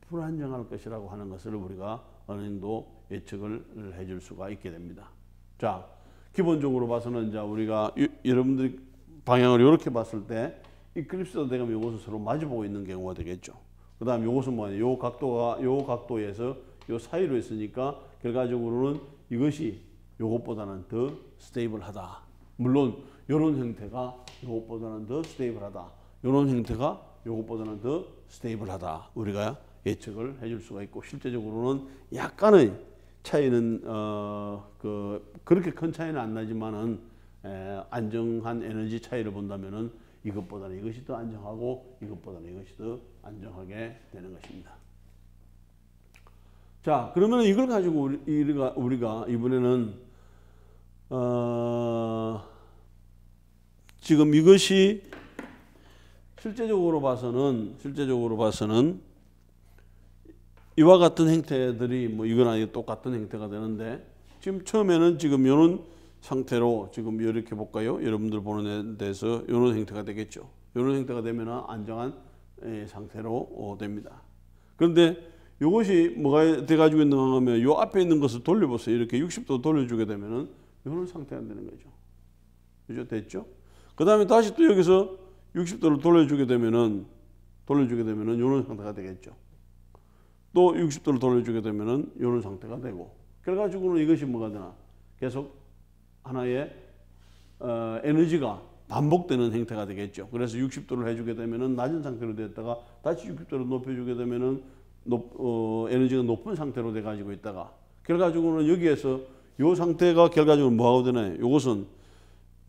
불안정할 것이라고 하는 것을 우리가 어느 정도 예측을 해줄 수가 있게 됩니다. 자, 기본적으로 봐서는 이제 우리가 여러분들이 방향을 이렇게 봤을 때 이클립스가 되면 이것을 서로 마주보고 있는 경우가 되겠죠. 그 다음 이것은 뭐냐? 요 각도에서 요 사이로 있으니까 결과적으로는 이것이 요것보다는 더 스테이블하다. 물론 이런 형태가 요것보다는 더 스테이블하다. 이런 형태가 요것보다는 더 스테이블하다. 우리가 예측을 해줄 수가 있고 실제적으로는 약간의 차이는 그렇게 큰 차이는 안 나지만은 안정한 에너지 차이를 본다면은 이것보다는 이것이 더 안정하고 이것보다는 이것이 더 안정하게 되는 것입니다. 자, 그러면 이걸 가지고 우리가 이번에는 지금 이것이 실제적으로 봐서는 이와 같은 행태들이 뭐 이건 아니고 똑같은 행태가 되는데 지금 처음에는 지금 이런 상태로 지금 이렇게 볼까요? 여러분들 보는 데 대해서 이런 행태가 되겠죠. 이런 행태가 되면 안정한 상태로 됩니다. 그런데 이것이 뭐가 돼가지고 있는가 하면 이 앞에 있는 것을 돌려보세요. 이렇게 60도 돌려주게 되면은 이런 상태가 되는 거죠. 그죠? 됐죠? 그 다음에 다시 또 여기서 60도를 돌려주게 되면은 이런 상태가 되겠죠. 또 60도를 돌려주게 되면은 이런 상태가 되고 결과적으로는 이것이 뭐가 되나? 계속 하나의 에너지가 반복되는 행태가 되겠죠. 그래서 60도를 해주게 되면은 낮은 상태로 됐다가 다시 60도를 높여주게 되면은 에너지가 높은 상태로 돼 가지고 있다가 결과적으로는 여기에서 이 상태가 결과적으로 뭐하고 되나요?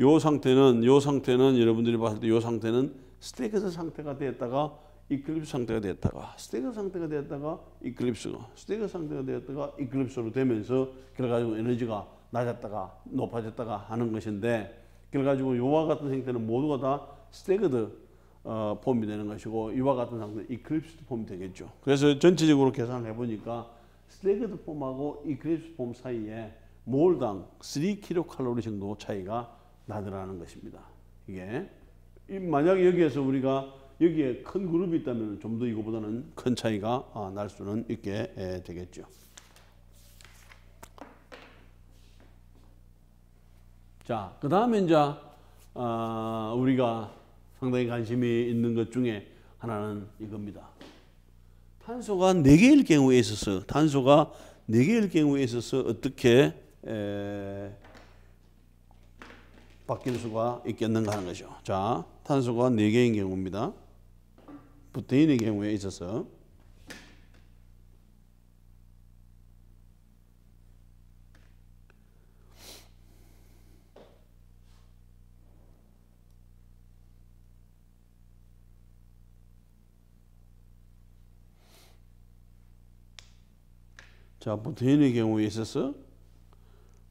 요 상태는 여러분들이 봤을 때 요 상태는 스태그드 상태가 되었다가 이클립스 상태가 되었다가 스태그드 상태가 되었다가 이클립스가 스태그드 상태가 되었다가 이클립스로 되면서 결과적으로 에너지가 낮았다가 높아졌다가 하는 것인데 결과적으로 요와 같은 형태는 모두가 다 스태그드 폼이 되는 것이고 이와 같은 상태는 이클립스 폼이 되겠죠. 그래서 전체적으로 계산을 해보니까 스태그드 폼하고 이클립스 폼 사이에 몰당 3kcal 정도 차이가 나더라는 것입니다. 이게 만약에 여기에서 우리가 여기에 큰 그룹이 있다면 좀 더 이거보다는 큰 차이가 날 수는 있게 되겠죠. 자, 그 다음에 이제 우리가 상당히 관심이 있는 것 중에 하나는 이겁니다. 탄소가 4개일 경우에 있어서 어떻게 바뀔 수가 있겠는가 하는 거죠. 자, 탄소가 4개인 경우입니다. 부테인의 경우에 있어서 부테인의 경우에 있어서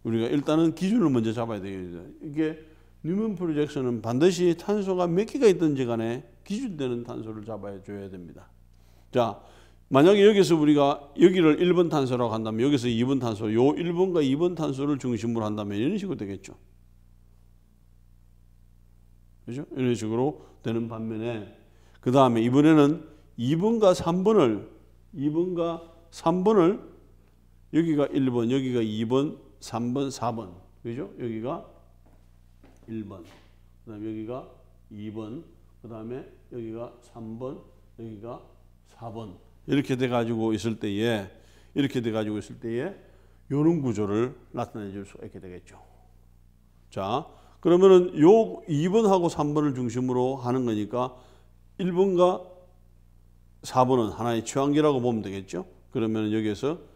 우리가 일단은 기준을 먼저 잡아야 되겠죠. 이게 뉴먼 프로젝션은 반드시 탄소가 몇 개가 있든지 간에 기준되는 탄소를 잡아줘야 됩니다. 자, 만약에 여기서 우리가 여기를 1번 탄소라고 한다면 여기서 2번 탄소, 요 1번과 2번 탄소를 중심으로 한다면 이런 식으로 되겠죠. 그죠? 이런 식으로 되는 반면에 그 다음에 이번에는 2번과 3번을 여기가 1번, 여기가 2번, 3번, 4번. 그죠? 여기가 1번, 그 다음에 여기가 2번, 그 다음에 여기가 3번, 여기가 4번. 이렇게 돼가지고 있을 때에, 요런 구조를 나타내 줄 수가 있게 되겠죠. 자, 그러면은 요 2번하고 3번을 중심으로 하는 거니까 1번과 4번은 하나의 취향기라고 보면 되겠죠. 그러면 여기에서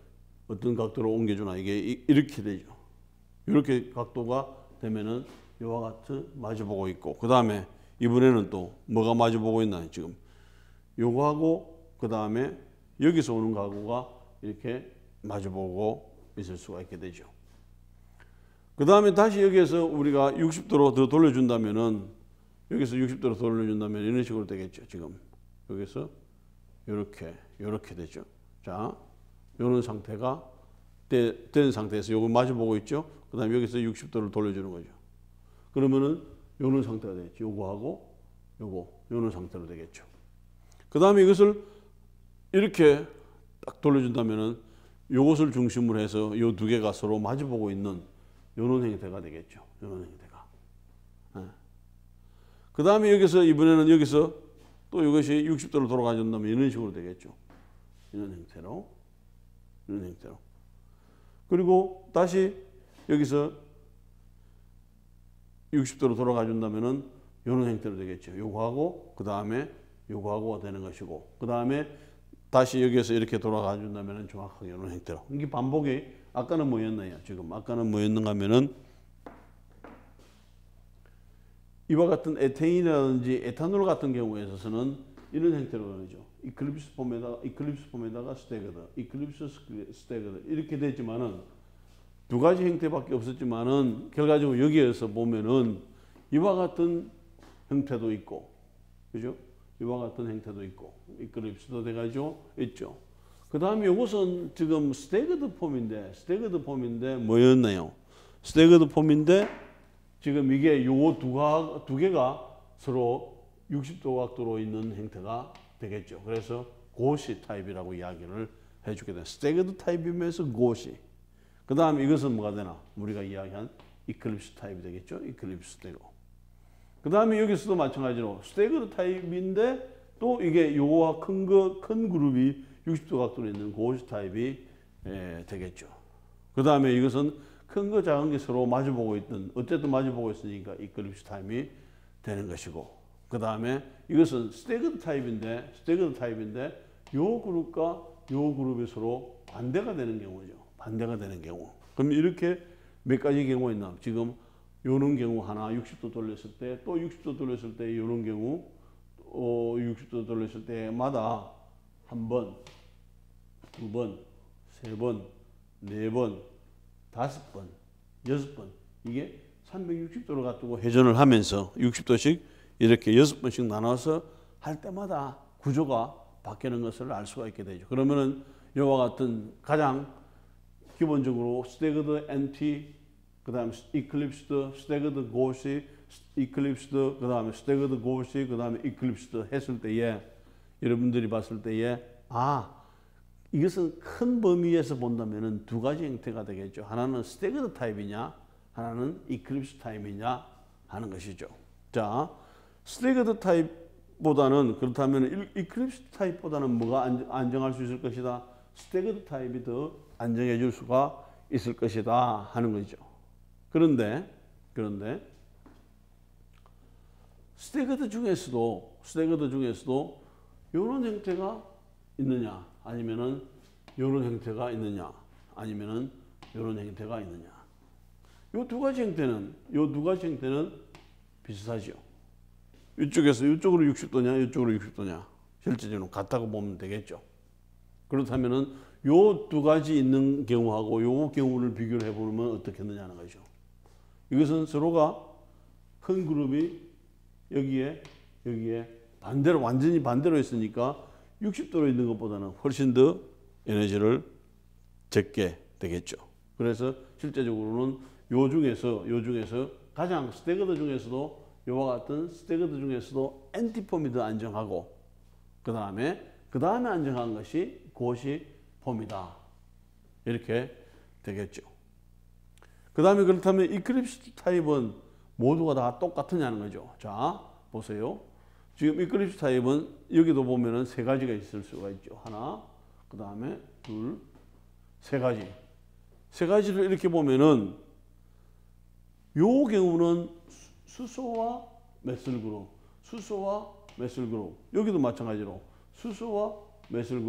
어떤 각도로 옮겨주나 이게 이렇게 되죠. 이렇게 각도가 되면은 이와 같이 마주보고 있고 그 다음에 이번에는 또 뭐가 마주보고 있나 지금 요거하고 그 다음에 여기서 오는 가구가 이렇게 마주보고 있을 수가 있게 되죠. 그 다음에 다시 여기에서 우리가 60도로 더 돌려준다면은 이런 식으로 되겠죠. 지금 여기서 이렇게 되죠. 자, 요런 상태가 된 상태에서 요걸 마주보고 있죠. 그 다음에 여기서 60도를 돌려주는 거죠. 그러면은 요런 상태가 되겠죠. 요거하고 요런 상태로 되겠죠. 그 다음에 이것을 이렇게 딱 돌려준다면은 요것을 중심으로 해서 요 두 개가 서로 마주보고 있는 요런 형태가 되겠죠. 요런 형태가. 그 다음에 이번에는 여기서 또 이것이 60도로 돌아가준다면 이런 식으로 되겠죠. 이런 형태로. 그리고 다시 여기서 60도로 돌아가 준다면은 이런 형태로 되겠죠. 요거하고 그 다음에 요거하고가 되는 것이고 그 다음에 다시 여기에서 이렇게 돌아가 준다면 정확하게 이런 형태로. 이게 반복이 아까는 뭐였나요? 지금 아까는 뭐였는가 하면은 이와 같은 에테인이라든지 에탄올 같은 경우에 있어서는 이런 형태로 되죠. 이클립스 폼에다가 스태그드, 이클립스 스태그드 이렇게 되지만은 두 가지 형태밖에 없었지만은 결과적으로 여기에서 보면은 이와 같은 형태도 있고, 그죠? 이와 같은 형태도 있고, 이클립스도 돼가지고 있죠. 그 다음에 이것은 지금 스태그드 폼인데 뭐였나요? 스태그드 폼인데 지금 이게 요 두 개가 서로 60도 각도로 있는 형태가 되겠죠. 그래서 고시 타입이라고 이야기를 해주게 돼. 스태그드 타입이면서 고시. 그 다음에 이것은 뭐가 되나? 우리가 이야기한 이클립스 타입이 되겠죠. 이클립스 되고. 그 다음에 여기서도 마찬가지로 스태그드 타입인데 또 이게 요거와 큰 그룹이 60도 각도로 있는 고시 타입이 되겠죠. 그 다음에 이것은 큰 거 작은 게 서로 마주보고 있던, 어쨌든 마주보고 있으니까 이클립스 타입이 되는 것이고, 그 다음에 이것은 스태그드 타입인데 요 그룹과 요 그룹이 서로 반대가 되는 경우죠. 반대가 되는 경우. 그럼 이렇게 몇 가지 경우가 있나? 지금 요런 경우 하나 60도 돌렸을 때, 또 60도 돌렸을 때 요런 경우 60도 돌렸을 때마다 한 번, 두 번, 세 번, 네 번, 다섯 번, 여섯 번, 이게 360도를 갖고 회전을 하면서 60도씩 이렇게 여섯 번씩 나눠서 할 때마다 구조가 바뀌는 것을 알 수가 있게 되죠. 그러면은 이와 같은 가장 기본적으로 스태그드 NT, 그 다음에 이클립스드, 스태그드 고시, 이클립스드, 그 다음에 스태그드 고시, 그 다음에 이클립스드 했을 때에 여러분들이 봤을 때에 이것은 큰 범위에서 본다면은 두 가지 형태가 되겠죠. 하나는 스태그드 타입이냐, 하나는 이클립스 타입이냐 하는 것이죠. 자, 스태그드 타입보다는 그렇다면 이클립스 타입보다는 뭐가 안정할 수 있을 것이다. 스태그드 타입이 더 안정해 줄 수가 있을 것이다 하는 거죠. 그런데 스태그드 중에서도 이런 형태가 있느냐, 아니면은 이런 형태가 있느냐, 아니면은 이런 형태가 있느냐. 요 두 가지 형태는 비슷하죠. 이쪽으로 60도냐, 이쪽으로 60도냐. 실제적으로 같다고 보면 되겠죠. 그렇다면은 요 두 가지 있는 경우하고 요 경우를 비교를 해보면 어떻게 했느냐는 거죠. 이것은 서로가 큰 그룹이 여기에 반대로, 완전히 반대로 있으니까 60도로 있는 것보다는 훨씬 더 에너지를 적게 되겠죠. 그래서 실제적으로는 요 중에서 가장 스태그드 중에서도 요와 같은 스태그드 중에서도 엔티폼이 더 안정하고 그 다음에 안정한 것이 고시 폼이다. 이렇게 되겠죠. 그 다음에 그렇다면 이클립스 타입은 모두가 다 똑같으냐는 거죠. 자, 보세요. 지금 이클립스 타입은 여기도 보면은 세 가지가 있을 수가 있죠. 하나, 그 다음에 둘, 세 가지. 세 가지를 이렇게 보면은 요 경우는 수소와 메슬 그룹, 여기도 마찬가지로 수소와 메슬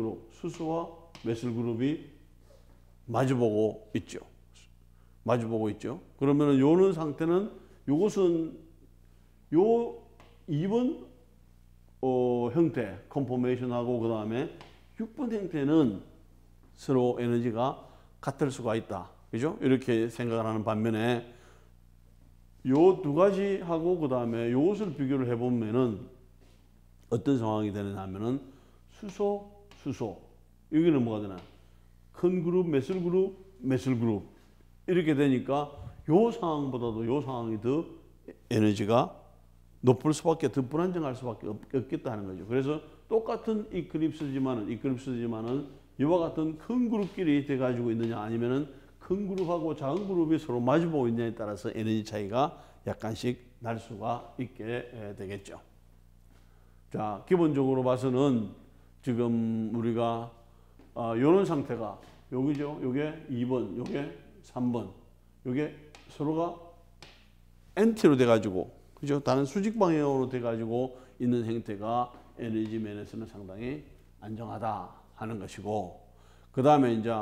그룹이 마주보고 있죠. 그러면은 요런 상태는 요것은 요 2번 형태, 컨포메이션하고 그 다음에 6번 형태는 서로 에너지가 같을 수가 있다. 그죠? 이렇게 생각을 하는 반면에 요 두 가지 하고 그 다음에 요것을 비교를 해보면은 어떤 상황이 되느냐 하면은 수소. 여기는 뭐가 되나? 큰 그룹, 메슬 그룹. 이렇게 되니까 요 상황보다도 요 상황이 더 에너지가 높을 수밖에, 더 불안정할 수밖에 없겠다 하는 거죠. 그래서 똑같은 이클립스지만은 이와 같은 큰 그룹끼리 돼가지고 있느냐, 아니면은 큰 그룹하고 작은 그룹이 서로 마주보고 있느냐에 따라서 에너지 차이가 약간씩 날 수가 있게 되겠죠. 자, 기본적으로 봐서는 지금 우리가 이런 상태가 여기죠. 요게 2번, 요게 3번, 요게 서로가 NT로 돼가지고, 그죠? 다른 수직 방향으로 돼가지고 있는 형태가 에너지 면에서는 상당히 안정하다 하는 것이고, 그 다음에 이제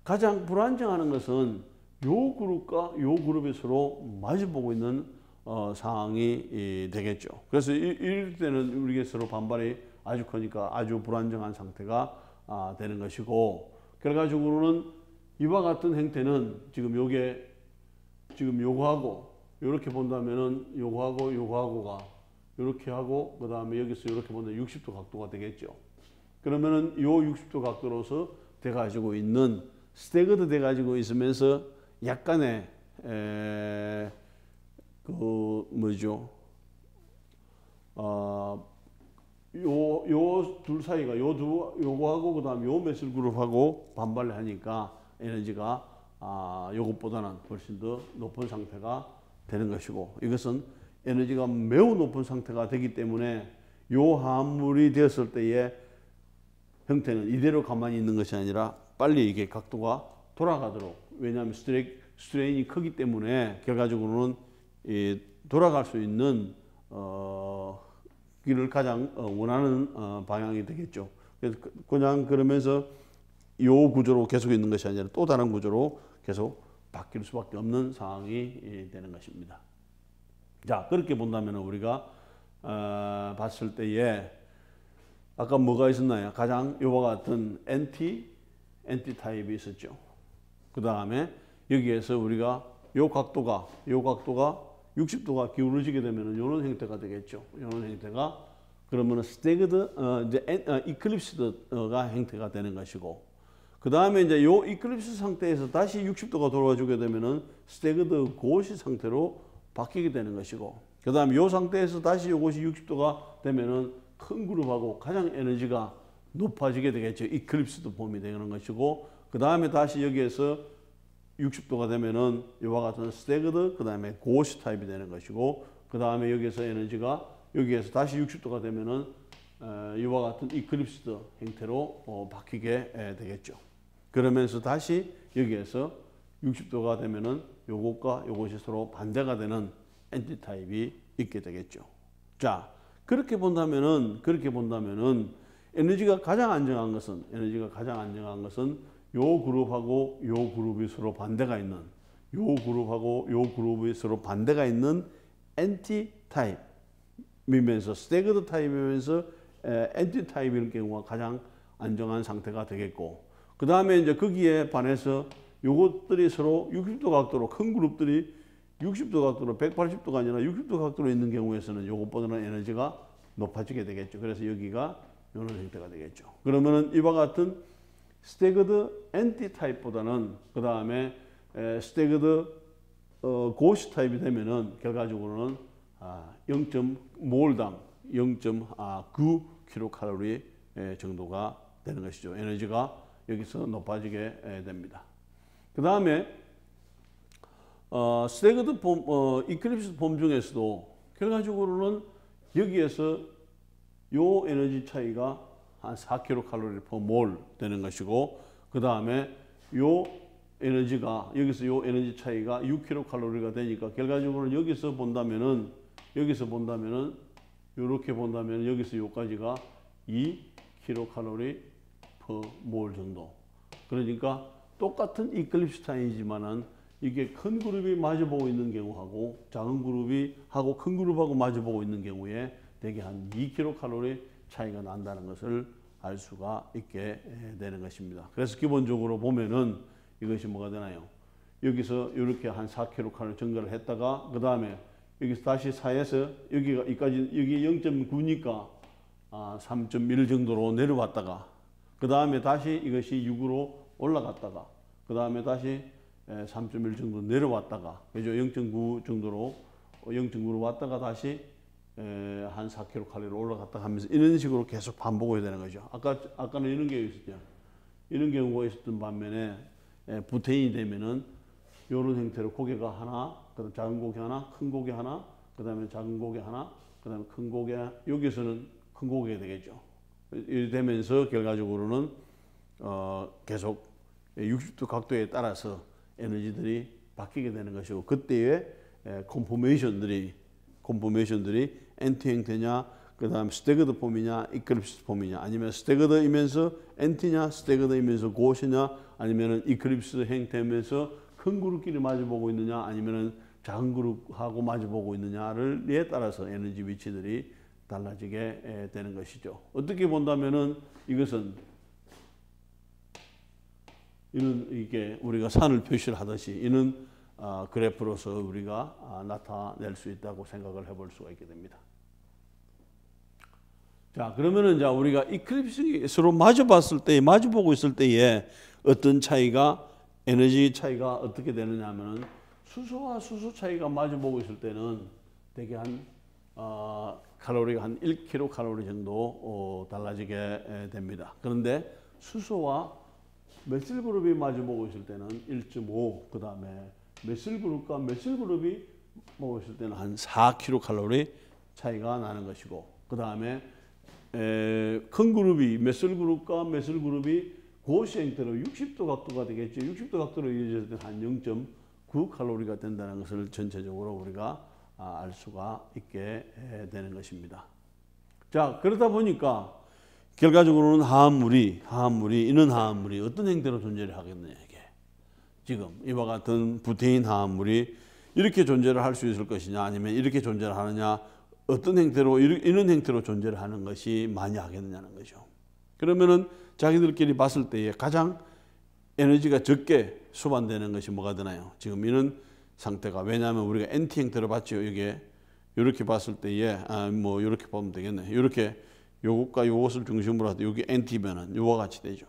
가장 불안정한 것은 요 그룹과 요 그룹이 서로 마주보고 있는 상황이 되겠죠. 그래서 이럴 때는 우리가 서로 반발이 아주 크니까 아주 불안정한 상태가 되는 것이고, 결과적으로는 이와 같은 행태는 지금 요게 지금 요거하고 이렇게 본다면은 요거하고가 이렇게 하고 그 다음에 여기서 이렇게 본다면 60도 각도가 되겠죠. 그러면은 요 60도 각도로서 돼 가지고 있는 스태그드 돼 가지고 있으면서 약간의 그 뭐죠? 요 둘 사이가 요거하고 그다음 요 메슬 그룹하고 반발을 하니까 에너지가 요것보다는 훨씬 더 높은 상태가 되는 것이고, 이것은 에너지가 매우 높은 상태가 되기 때문에 요 화합물이 되었을 때의 형태는 이대로 가만히 있는 것이 아니라 빨리 이게 각도가 돌아가도록, 왜냐하면 스트레인이 크기 때문에 결과적으로는 돌아갈 수 있는 길을 가장 원하는 방향이 되겠죠. 그래서 그냥 그러면서 요 구조로 계속 있는 것이 아니라 또 다른 구조로 계속 바뀔 수밖에 없는 상황이 되는 것입니다. 자, 그렇게 본다면 우리가 봤을 때에 아까 뭐가 있었나요? 가장 요와 같은 NT 타입이 있었죠. 그 다음에 여기에서 우리가 요 각도가 60도가 기울어지게 되면 이런 형태가 되겠죠. 이런 형태가 그러면 스태그드 이클립스드가 형태가 되는 것이고, 그 다음에 이제 요 이클립스 상태에서 다시 60도가 돌아주게 되면은 스태그드 고시 상태로 바뀌게 되는 것이고, 그 다음에 요 상태에서 다시 요것이 60도가 되면은 큰 그룹하고 가장 에너지가 높아지게 되겠죠. 이클립스도 폼이 되는 것이고, 그 다음에 다시 여기에서 60도가 되면은 이와 같은 스태그드, 그 다음에 고시 타입이 되는 것이고, 그 다음에 여기에서 에너지가 여기에서 다시 60도가 되면은 이와 같은 이클립스드 형태로 바뀌게 되겠죠. 그러면서 다시 여기에서 60도가 되면은 요것과 요것이 서로 반대가 되는 엔티 타입이 있게 되겠죠. 자, 그렇게 본다면은 에너지가 가장 안정한 것은 요 그룹하고 요 그룹이 서로 반대가 있는, 요 그룹하고 요 그룹이 서로 반대가 있는 엔티 타입이면서 스태그드 타입이면서 엔티 타입인 경우가 가장 안정한 상태가 되겠고, 그 다음에 이제 거기에 반해서 요것들이 서로 60도 각도로, 큰 그룹들이 60도 각도로 180도가 아니라 60도 각도로 있는 경우에서는 요것보다는 에너지가 높아지게 되겠죠. 그래서 여기가 이런 형태가 되겠죠. 그러면은 이와 같은 스태그드 엔티 타입보다는 그 다음에 스태그드 고시 타입이 되면은 결과적으로는 몰당 0.9 킬로칼로리 정도가 되는 것이죠. 에너지가 여기서 높아지게 됩니다. 그 다음에 스태그드 폼, 이클립스 폼 중에서도 결과적으로는 여기에서 요 에너지 차이가 한 4kcal per mol 되는 것이고, 그 다음에 요 에너지가 여기서 요 에너지 차이가 6kcal가 되니까 결과적으로 여기서 본다면은 이렇게 본다면 여기서 요까지가 2kcal per mol 정도. 그러니까 똑같은 이클립스 타임이지만은 이게 큰 그룹이 마주보고 있는 경우하고 작은 그룹이 하고 큰 그룹하고 마주보고 있는 경우에 대개 한 2kcal 차이가 난다는 것을 알 수가 있게 되는 것입니다. 그래서 기본적으로 보면은 이것이 뭐가 되나요? 여기서 이렇게 한 4kcal 증가를 했다가 그 다음에 여기서 다시 4에서 여기가 여기 0.9니까 3.1 정도로 내려왔다가 그 다음에 다시 이것이 6으로 올라갔다가 그 다음에 다시 3.1 정도 내려왔다가 그죠? 0.9 정도로 0.9로 왔다가 다시 한 4kcal로 올라갔다 하면서 이런 식으로 계속 반복해야 되는 거죠. 아까는 이런 경우 있었죠. 이런 경우가 있었던 반면에 부테인이 되면은 이런 형태로 고개가 하나, 그다음 작은 고개 하나, 큰 고개 하나, 그다음에 작은 고개 하나, 그다음에 큰 고개, 여기서는 큰 고개가 되겠죠. 이렇게 되면서 결과적으로는 계속 60도 각도에 따라서 에너지들이 바뀌게 되는 것이고, 그때의 콤포메이션들이 엔티 형태냐, 그 다음 스태그드 폼이냐 이클립스 폼이냐, 아니면 스태그드이면서 엔티냐 스태그드이면서 고시냐, 아니면 이클립스 형태면서 큰 그룹끼리 마주보고 있느냐, 아니면 작은 그룹하고 마주보고 있느냐를에 따라서 에너지 위치들이 달라지게 되는 것이죠. 어떻게 본다면은 이것은 이는 이게 우리가 산을 표시를 하듯이 이는 그래프로서 우리가 나타낼 수 있다고 생각을 해볼 수가 있게 됩니다. 자, 그러면은 이제 우리가 이클립스가 서로 마주보고 있을 때에 어떤 차이가, 에너지 차이가 어떻게 되느냐 하면은 수소와 수소 차이가 마주보고 있을 때는 대개 한 칼로리가 한 1kcal 정도 달라지게 됩니다. 그런데 수소와 메실 그룹이 마주보고 있을 때는 1.5, 그 다음에 메실 그룹과 메실 그룹이 보고 있을 때는 한 4kcal 차이가 나는 것이고, 그 다음에 큰 그룹이 메실 그룹과 메실 그룹이 고시 형태로 60도 각도가 되겠죠. 60도 각도로 이어졌을 때는 한 0.9칼로리가 된다는 것을 전체적으로 우리가 알 수가 있게 되는 것입니다. 자, 그러다 보니까 결과적으로는 화합물이 이런 화합물이 어떤 형태로 존재를 하겠느냐, 이게 지금 이와 같은 부테인 화합물이 이렇게 존재를 할 수 있을 것이냐, 아니면 이렇게 존재를 하느냐, 어떤 형태로 이런 형태로 존재를 하는 것이 많이 하겠느냐는 거죠. 그러면은 자기들끼리 봤을 때에 가장 에너지가 적게 수반되는 것이 뭐가 되나요? 지금 이런 상태가, 왜냐하면 우리가 NT 형태로 봤죠. 이게 이렇게 봤을 때에 뭐 이렇게 보면 되겠네. 이렇게 요것과 요것을 중심으로 하되 여기 NT면은 요와 같이 되죠.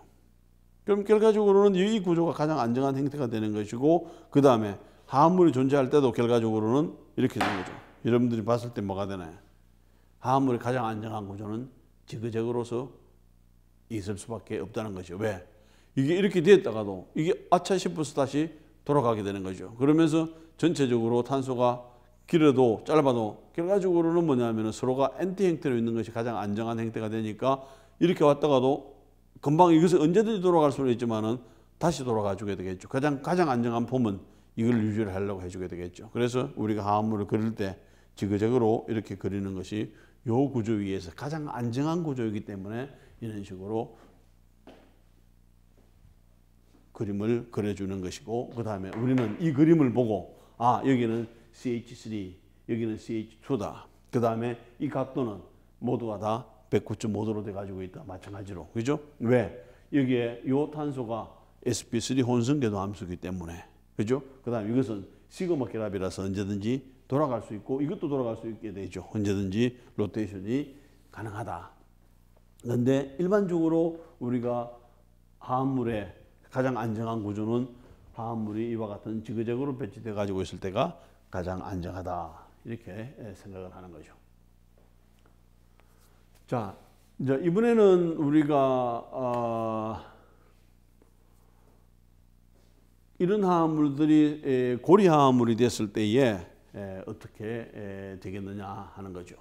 그럼 결과적으로는 이 구조가 가장 안정한 형태가 되는 것이고, 그 다음에 화합물이 존재할 때도 결과적으로는 이렇게 되는 거죠. 여러분들이 봤을 때 뭐가 되나요? 화합물의 가장 안정한 구조는 지그재그로서 있을 수밖에 없다는 것이죠. 왜? 이게 이렇게 되었다가도 이게 아차 싶어서 다시 돌아가게 되는 거죠. 그러면서 전체적으로 탄소가 길어도 짧아도 결과적으로는 뭐냐면 서로가 NT 형태로 있는 것이 가장 안정한 형태가 되니까 이렇게 왔다가도 금방 이것을 언제든지 돌아갈 수는 있지만은 다시 돌아가 주게 되겠죠. 가장 안정한 폼은 이걸 유지를 하려고 해주게 되겠죠. 그래서 우리가 화합물을 그릴 때 지그재그로 이렇게 그리는 것이 요 구조 위에서 가장 안정한 구조이기 때문에 이런 식으로 그림을 그려주는 것이고, 그 다음에 우리는 이 그림을 보고 여기는 CH3, 여기는 CH2다. 그 다음에 이 각도는 모두가 다 109.5도로 돼 가지고 있다. 마찬가지로. 그죠? 왜? 여기에 요 탄소가 sp3 혼성궤도 함수이기 때문에. 그죠? 그 다음에 이것은 시그마 결합이라서 언제든지 돌아갈 수 있고 이것도 돌아갈 수 있게 되죠. 언제든지 로테이션이 가능하다. 그런데 일반적으로 우리가 화합물의 가장 안정한 구조는 화합물이 이와 같은 지그재그로 배치되어 가지고 있을 때가 가장 안정하다. 이렇게 생각을 하는 거죠. 자, 이제 이번에는 우리가 이런 화합물들이 고리 화합물이 됐을 때에 어떻게 되겠느냐 하는 거죠.